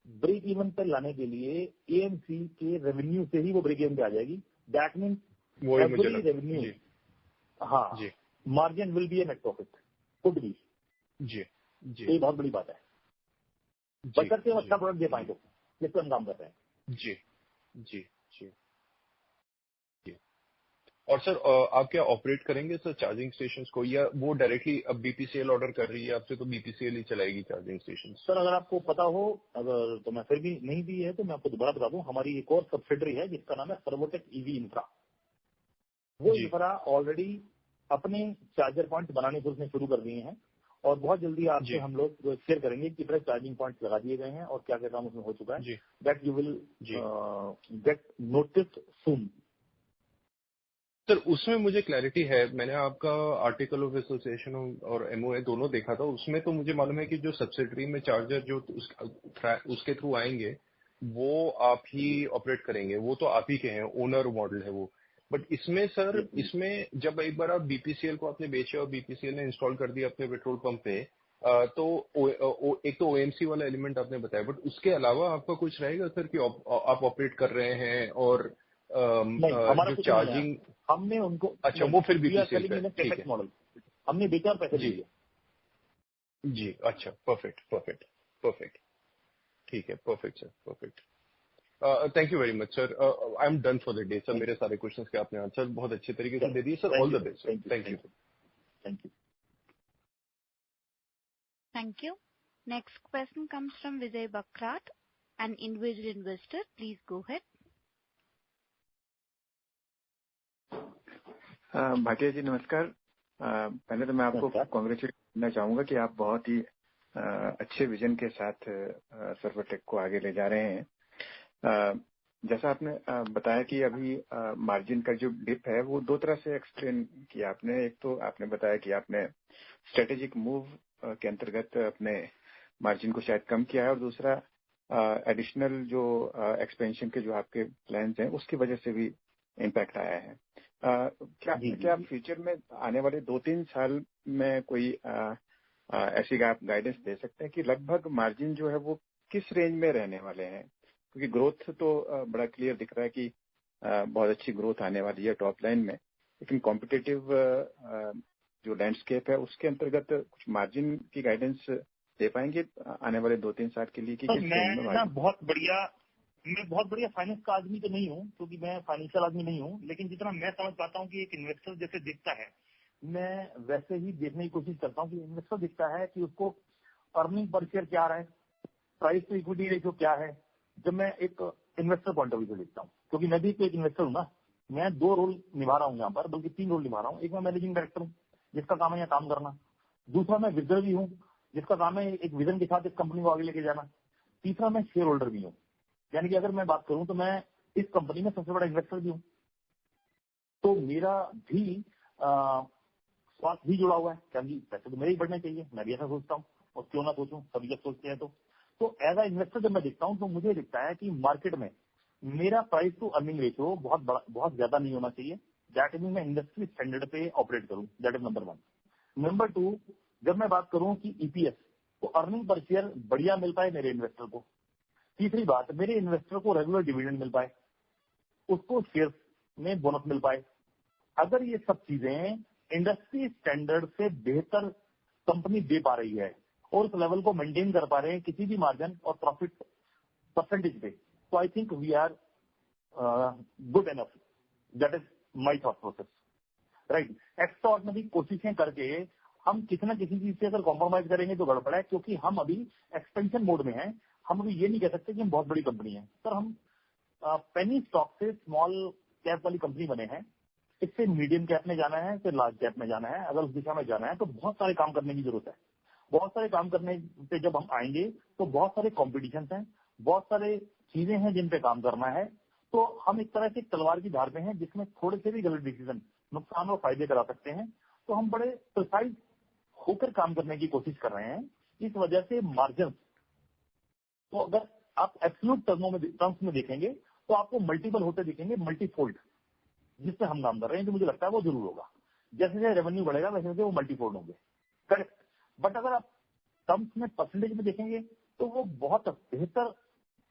Speaker 2: ब्रेक इवन पर लाने के लिए एएमसी के रेवेन्यू से ही वो ब्रेक इवन पे आ जाएगी. दैट मीन्स
Speaker 4: वही मुझे
Speaker 2: एवरी
Speaker 4: लगता है।
Speaker 2: रेवेन्यू,
Speaker 4: जी
Speaker 2: हाँ,
Speaker 4: जी
Speaker 2: margin will be a net profit, could be.
Speaker 4: जी जी
Speaker 2: ये बहुत बड़ी बात है,
Speaker 4: जी
Speaker 2: बशर्ते हम
Speaker 4: जी
Speaker 2: अच्छा प्रोडक्ट दे पाए तो, जिस पर हम काम कर रहे हैं।
Speaker 4: जी जी जी जी। और सर आप क्या ऑपरेट करेंगे सर चार्जिंग स्टेशंस को, या वो डायरेक्टली अब बीपीसीएल ऑर्डर कर रही है आपसे तो बीपीसीएल ही चलाएगी चार्जिंग स्टेशंस?
Speaker 2: सर अगर आपको पता हो, अगर तो मैं फिर भी नहीं भी है तो मैं आपको दोबारा बता दूं, हमारी एक और सब्सिडरी है जिसका नाम है सर्वोटेक ईवी इंफ्रा। वो
Speaker 4: जी
Speaker 2: इंफ्रा ऑलरेडी अपने चार्जर पॉइंट बनाने को उसने शुरू कर दिए हैं, और बहुत जल्दी आपसे
Speaker 4: जी
Speaker 2: हम लोग शेयर करेंगे कि कितने चार्जिंग पॉइंट्स लगा दिए गए हैं और क्या क्या काम उसमें हो चुका है।
Speaker 4: जी
Speaker 2: दैट यू विल
Speaker 4: जी।
Speaker 2: Get notice soon.
Speaker 4: सर उसमें मुझे क्लैरिटी है, मैंने आपका आर्टिकल ऑफ एसोसिएशन और एमओए दोनों देखा था, उसमें तो मुझे मालूम है कि जो सब्सिडरी में चार्जर जो उसके थ्रू आएंगे वो आप ही ऑपरेट करेंगे, वो तो आप ही के हैं, ओनर मॉडल है वो। बट इसमें सर, इसमें जब एक बार आप बीपीसीएल को आपने बेचा और बीपीसीएल ने इंस्टॉल कर दिया अपने पेट्रोल पंप पे, तो एक तो ओएमसी वाला एलिमेंट आपने बताया, बट उसके अलावा आपका कुछ रहेगा सर कि आप ऑपरेट कर रहे हैं और
Speaker 2: नहीं, हमारा
Speaker 4: जो
Speaker 2: कुछ नहीं है,
Speaker 4: चार्जिंग,
Speaker 2: हमने उनको,
Speaker 4: अच्छा वो फिर
Speaker 2: वी आर
Speaker 4: बीपीसीएल
Speaker 2: सेलिंग
Speaker 4: का
Speaker 2: इन
Speaker 4: है, ठीक
Speaker 2: कैपेक्स
Speaker 4: है
Speaker 2: मॉडल, हमने बेचा और पैसे
Speaker 4: जी
Speaker 2: लिए।
Speaker 4: जी। अच्छा, परफेक्ट परफेक्ट परफेक्ट, ठीक है, perfect sir, perfect. Thank you very much sir, I am done for the day sir, मेरे सारे क्वेश्चंस के आपने आंसर बहुत अच्छे तरीके से दे दिए sir.
Speaker 2: Thank
Speaker 4: all
Speaker 2: you
Speaker 4: the
Speaker 2: sir,
Speaker 4: best sir, thank you.
Speaker 2: Thank you.
Speaker 1: Thank you. Next question comes from Vijay Bakrat, an individual investor. Please go ahead.
Speaker 9: Bhatia ji नमस्कार। पहले तो मैं आपको कांग्रेचुलेट करना चाहूंगा कि आप बहुत ही अच्छे विजन के साथ सर्वोटेक को आगे ले जा रहे हैं। जैसा आपने बताया कि अभी मार्जिन का जो डिप है वो दो तरह से एक्सप्लेन किया आपने। एक तो आपने बताया कि आपने स्ट्रेटेजिक मूव के अंतर्गत अपने मार्जिन को शायद कम किया है, और दूसरा एडिशनल जो एक्सपेंशन के जो आपके प्लान्स हैं उसकी वजह से भी इम्पैक्ट आया है। क्या आप फ्यूचर में आने वाले 2-3 साल में कोई ऐसी आप गाइडेंस दे सकते हैं कि लगभग मार्जिन जो है वो किस रेंज में रहने वाले हैं? क्योंकि ग्रोथ तो बड़ा क्लियर दिख रहा है कि बहुत अच्छी ग्रोथ आने वाली है टॉप लाइन में, लेकिन कॉम्पिटिटिव जो लैंडस्केप है उसके अंतर्गत कुछ मार्जिन की गाइडेंस दे पाएंगे आने वाले 2-3 साल के लिए कि किस रेंज में?
Speaker 2: मैं बहुत बढ़िया फाइनेंस का आदमी तो नहीं हूँ, क्योंकि मैं फाइनेंशियल आदमी नहीं हूँ, लेकिन जितना मैं समझ पाता हूँ कि एक इन्वेस्टर जैसे दिखता है, मैं वैसे ही देखने की कोशिश करता हूँ कि इन्वेस्टर दिखता है कि उसको अर्निंग पर शेयर क्या रहा है, प्राइस टू इक्विटी रेशियो क्या है। जब मैं एक इन्वेस्टर पॉइंट ऑफ व्यू से देखता हूँ, क्योंकि मैं भी तो एक इन्वेस्टर हूँ ना, मैं 2 रोल निभा रहा हूँ यहाँ पर, बल्कि 3 रोल निभा रहा हूँ। एक मैं मैनेजिंग डायरेक्टर हूँ जिसका काम है यहाँ काम करना, दूसरा मैं विजनर भी हूँ जिसका काम है एक विजन के साथ इस कंपनी को आगे लेके जाना, तीसरा मैं शेयर होल्डर भी हूँ। यानी कि अगर मैं बात करूं तो मैं इस कंपनी में सबसे बड़ा इन्वेस्टर भी हूं, तो मेरा भी स्वास्थ्य भी जुड़ा हुआ है। क्या पैसे तो मेरे ही बढ़ने चाहिए, मैं भी ऐसा सोचता हूँ, और क्यों ना सोचूं, सभी जब सोचते हैं तो एज अ इन्वेस्टर जब मैं देखता हूं तो मुझे दिखता है कि मार्केट में मेरा प्राइस टू अर्निंग रेशियो बहुत ज्यादा नहीं होना चाहिए। दैट मीन मैं इंडस्ट्री स्टैंडर्ड पे ऑपरेट करूं, दैट इज नंबर 1। नंबर 2, जब मैं बात करूं कि ईपीएस तो अर्निंग पर शेयर बढ़िया मिल पाए मेरे इन्वेस्टर को। तीसरी बात, मेरे इन्वेस्टर को रेगुलर डिविडेंड मिल पाए, उसको शेयर में बोनस मिल पाए। अगर ये सब चीजें इंडस्ट्री स्टैंडर्ड से बेहतर कंपनी दे पा रही है और उस लेवल को मेंटेन कर पा रहे हैं किसी भी मार्जिन और प्रॉफिट परसेंटेज पे, तो I think we are good enough. That is my thought process, right. Extraordinary कोशिशें करके हम किसी न किसी चीज से अगर कॉम्प्रोमाइज करेंगे तो गड़बड़ है, क्योंकि हम अभी एक्सपेंशन मोड में हैं। हम अभी ये नहीं कह सकते कि हम बहुत बड़ी कंपनी है सर। हम पेनी स्टॉक से स्मॉल कैप वाली कंपनी बने हैं, इससे मीडियम कैप में जाना है, फिर लार्ज कैप में जाना है। अगर उस दिशा में जाना है तो बहुत सारे काम करने की जरूरत है। बहुत सारे काम करने पे जब हम आएंगे तो बहुत सारे कॉम्पिटिशन हैं, बहुत सारे चीजें हैं जिन पे काम करना है। तो हम एक तरह से तलवार की धार पे हैं जिसमें थोड़े से भी गलत डिसीजन नुकसान और फायदे करा सकते हैं। तो हम बड़े प्रिसाइज होकर काम करने की कोशिश कर रहे हैं। इस वजह से मार्जिन तो अगर आप एब्सोल्यूट टर्म्स में देखेंगे तो आपको मल्टीपल होते दिखेंगे, मल्टीफोल्ड, जिससे हम काम कर रहे हैं, जो मुझे लगता है वो जरूर होगा। जैसे जैसे रेवेन्यू बढ़ेगा वैसे वैसे वो मल्टीफोल्ड होंगे, करेक्ट। बट अगर आप टर्म्स में परसेंटेज में देखेंगे तो वो बहुत बेहतर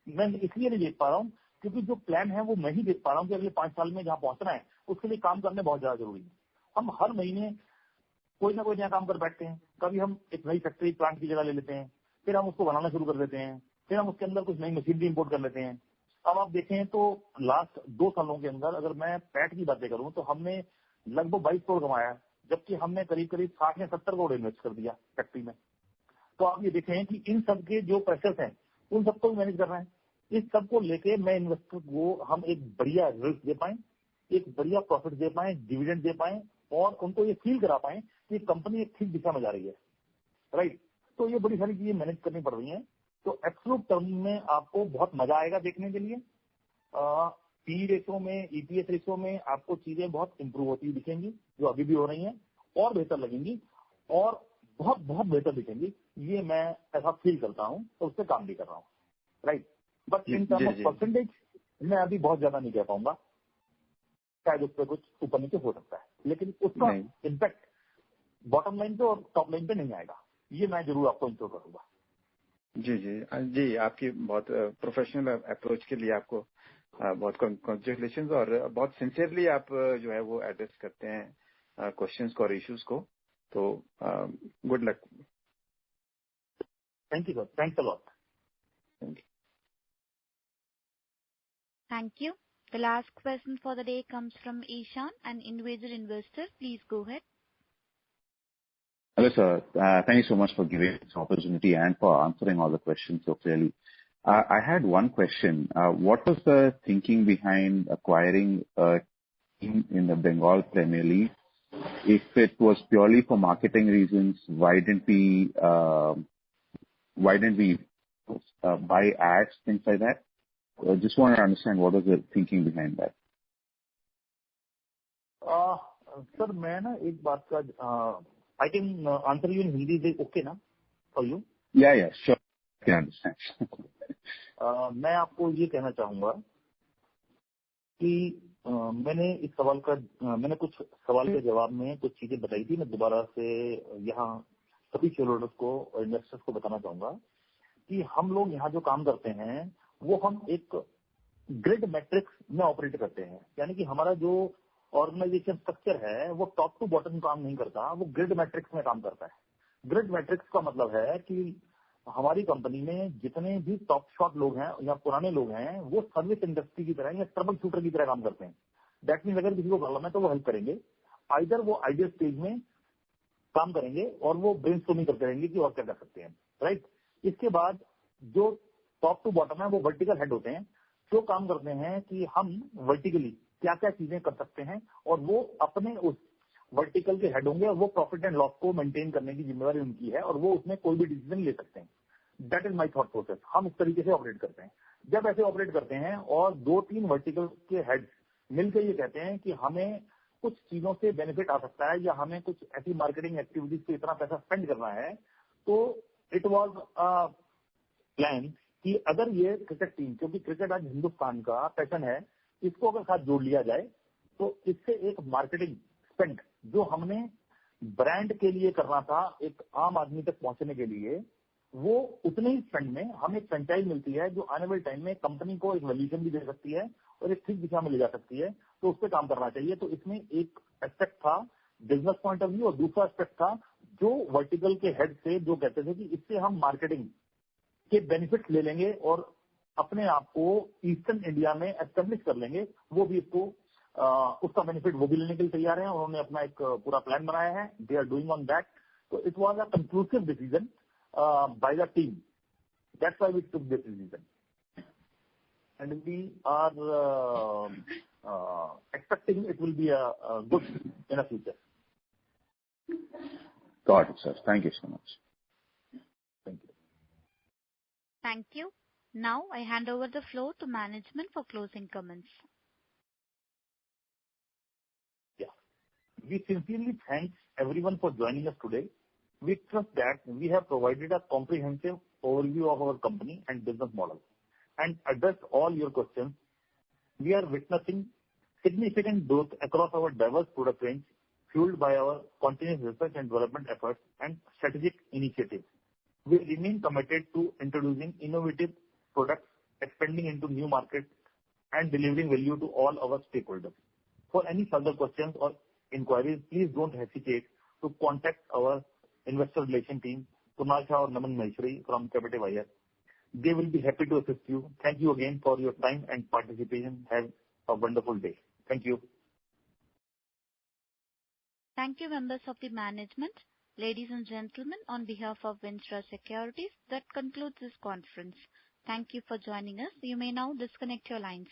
Speaker 2: मैं इसलिए नहीं देख पा रहा हूँ क्योंकि जो प्लान है वो मैं ही देख पा रहा हूँ कि अगले 5 साल में जहाँ पहुंचना है उसके लिए काम करने बहुत ज्यादा जरूरी है। हम हर महीने कोई ना कोई नया काम कर बैठते हैं। कभी हम एक नई फैक्ट्री प्लांट की जगह ले लेते हैं, फिर हम उसको बनाना शुरू कर देते हैं, फिर हम उसके अंदर कुछ नई मशीनरी इंपोर्ट कर लेते हैं। अब आप देखें तो लास्ट 2 सालों के अंदर अगर मैं पैट की बातें करूं तो हमने लगभग 22 करोड़ कमाया, जबकि हमने करीब करीब 60 या 70 करोड़ इन्वेस्ट कर दिया फैक्ट्री में। तो आप ये देखें कि इन सब के जो प्रेशर्स हैं उन सबको मैनेज कर रहे हैं। इस सब को लेके मैं इन्वेस्टर को हम एक बढ़िया रिस्क दे पाए, एक बढ़िया प्रॉफिट दे पाए, डिविडेंड दे पाए और उनको ये फील करा पाए कि कंपनी एक ठीक दिशा में जा रही है, राइट। तो ये बड़ी सारी चीजें मैनेज करनी पड़ रही हैं। तो एब्सोल्यूट टर्म में आपको बहुत मजा आएगा देखने के लिए। पी रेशो में, ईपीएस रेशो में आपको चीजें बहुत इंप्रूव होती दिखेंगी, जो अभी भी हो रही हैं, और बेहतर लगेंगी और बहुत बहुत बेहतर दिखेंगी। ये मैं ऐसा फील करता हूँ और उस पर काम भी कर रहा हूँ, right. But in term of percentage मैं अभी बहुत ज्यादा नहीं कह पाऊंगा, शायद उस पर कुछ ऊपर नीचे हो सकता है, लेकिन उसका इम्पैक्ट बॉटम लाइन पे और टॉप लाइन पे नहीं आएगा, ये मैं जरूर आपको इंश्योर करूंगा।
Speaker 9: जी जी जी, आपकी बहुत प्रोफेशनल अप्रोच के लिए आपको बहुत कॉन्ग्रेचुलेशन, और बहुत सिंसियरली आप जो है वो एड्रेस करते हैं क्वेश्चंस को और इश्यूज को, तो good luck.
Speaker 2: Thank you sir, thanks a lot.
Speaker 1: Thank you. The last question for the day comes from Ishan, an individual investor. Please go ahead.
Speaker 10: Hello, sir. Thank you so much for giving this opportunity and for answering all the questions so clearly. I had one question. What was the thinking behind acquiring a team in the Bengal Premier League? If it was purely for marketing reasons, why didn't we buy ads, things like that? I just want to understand what was the thinking behind that.
Speaker 2: Sir मैं ना एक बात का I can answer you in Hindi. Is it okay ना for you?
Speaker 10: Yeah, sure. I can understand.
Speaker 2: मैं आपको ये कहना चाहूंगा कि मैंने इस सवाल का मैंने कुछ सवाल के जवाब में कुछ चीजें बताई थी। मैं दोबारा से यहाँ सभी शेयर होल्डर्स को और इन्वेस्टर्स को बताना चाहूंगा कि हम लोग यहाँ जो काम करते हैं वो हम एक ग्रिड मैट्रिक्स में ऑपरेट करते हैं, यानी कि हमारा जो ऑर्गेनाइजेशन स्ट्रक्चर है वो टॉप टू बॉटम काम नहीं करता, वो ग्रिड मैट्रिक्स में काम करता है। ग्रिड मैट्रिक्स का मतलब है कि हमारी कंपनी में जितने भी टॉप शॉट लोग हैं या पुराने लोग हैं वो सर्विस इंडस्ट्री की तरह या ट्रबल शूटर की तरह काम करते हैं। दैट मीन अगर किसी को प्रॉब्लम है तो वो हेल्प करेंगे, आइदर वो आइडियल स्टेज में काम करेंगे और वो ब्रेनस्टॉर्मिंग करते रहेंगे कि और क्या कर सकते हैं, राइट। इसके बाद जो टॉप टू बॉटम है वो वर्टिकल हेड होते हैं, जो काम करते हैं कि हम वर्टिकली क्या क्या चीजें कर सकते हैं और वो अपने उस वर्टिकल के हेड होंगे और वो प्रॉफिट एंड लॉस को मेंटेन करने की जिम्मेवारी उनकी है और वो उसमें कोई भी डिसीजन ले सकते हैं। That is my thought process. हम इस तरीके से ऑपरेट करते हैं। जब ऐसे ऑपरेट करते हैं और 2-3 वर्टिकल के हेड मिलकर ये कहते हैं कि हमें कुछ चीजों से बेनिफिट आ सकता है या हमें कुछ ऐसी मार्केटिंग एक्टिविटीज पे इतना पैसा स्पेंड करना है, तो इट वॉज प्लान कि अगर ये क्रिकेट टीम, क्योंकि क्रिकेट आज हिंदुस्तान का पैशन है, इसको अगर साथ जोड़ लिया जाए तो इससे एक मार्केटिंग स्पेंड जो हमने ब्रांड के लिए करना था एक आम आदमी तक पहुंचने के लिए, वो उतने ही स्पेंड में हमें एक फ्रेंचाइज मिलती है जो आने वाले टाइम में कंपनी को एक वैल्यूएशन भी दे सकती है और एक ठीक दिशा में ले जा सकती है। तो उस पर काम करना चाहिए। तो इसमें एक एस्पेक्ट था बिजनेस पॉइंट ऑफ व्यू और दूसरा एस्पेक्ट था जो वर्टिकल के हेड से जो कहते थे कि इससे हम मार्केटिंग के बेनिफिट्स ले लेंगे और अपने आप को ईस्टर्न इंडिया में एस्टेब्लिश कर लेंगे। वो भी इसको उसका बेनिफिट वो भी लेने के लिए तैयार हैं। उन्होंने अपना एक पूरा प्लान बनाया है। They are doing on that. तो it was a conclusive decision by the team. That's why we took this decision and we are expecting it will be a good in the future.
Speaker 10: Got it, sir. Thank you so much.
Speaker 2: Thank you.
Speaker 1: Thank you. Now I hand over the floor to management for closing comments.
Speaker 2: Yeah. We sincerely thank everyone for joining us today. We trust that we have provided a comprehensive overview of our company and business model and addressed all your questions. We are witnessing significant growth across our diverse product range, fueled by our continuous research and development efforts and strategic initiatives. We remain committed to introducing innovative products, expanding into new markets, and delivering value to all our stakeholders. For any further questions or inquiries, please don't hesitate to contact our investor relation team, Kunal Shah or Naman Maheshwari from Captive IR. They will be happy to assist you. Thank you again for your time and participation. Have a wonderful day. Thank you.
Speaker 1: Thank you, members of the management. Ladies and gentlemen, on behalf of Vinstra Securities, that concludes this conference. Thank you for joining us. You may now disconnect your lines.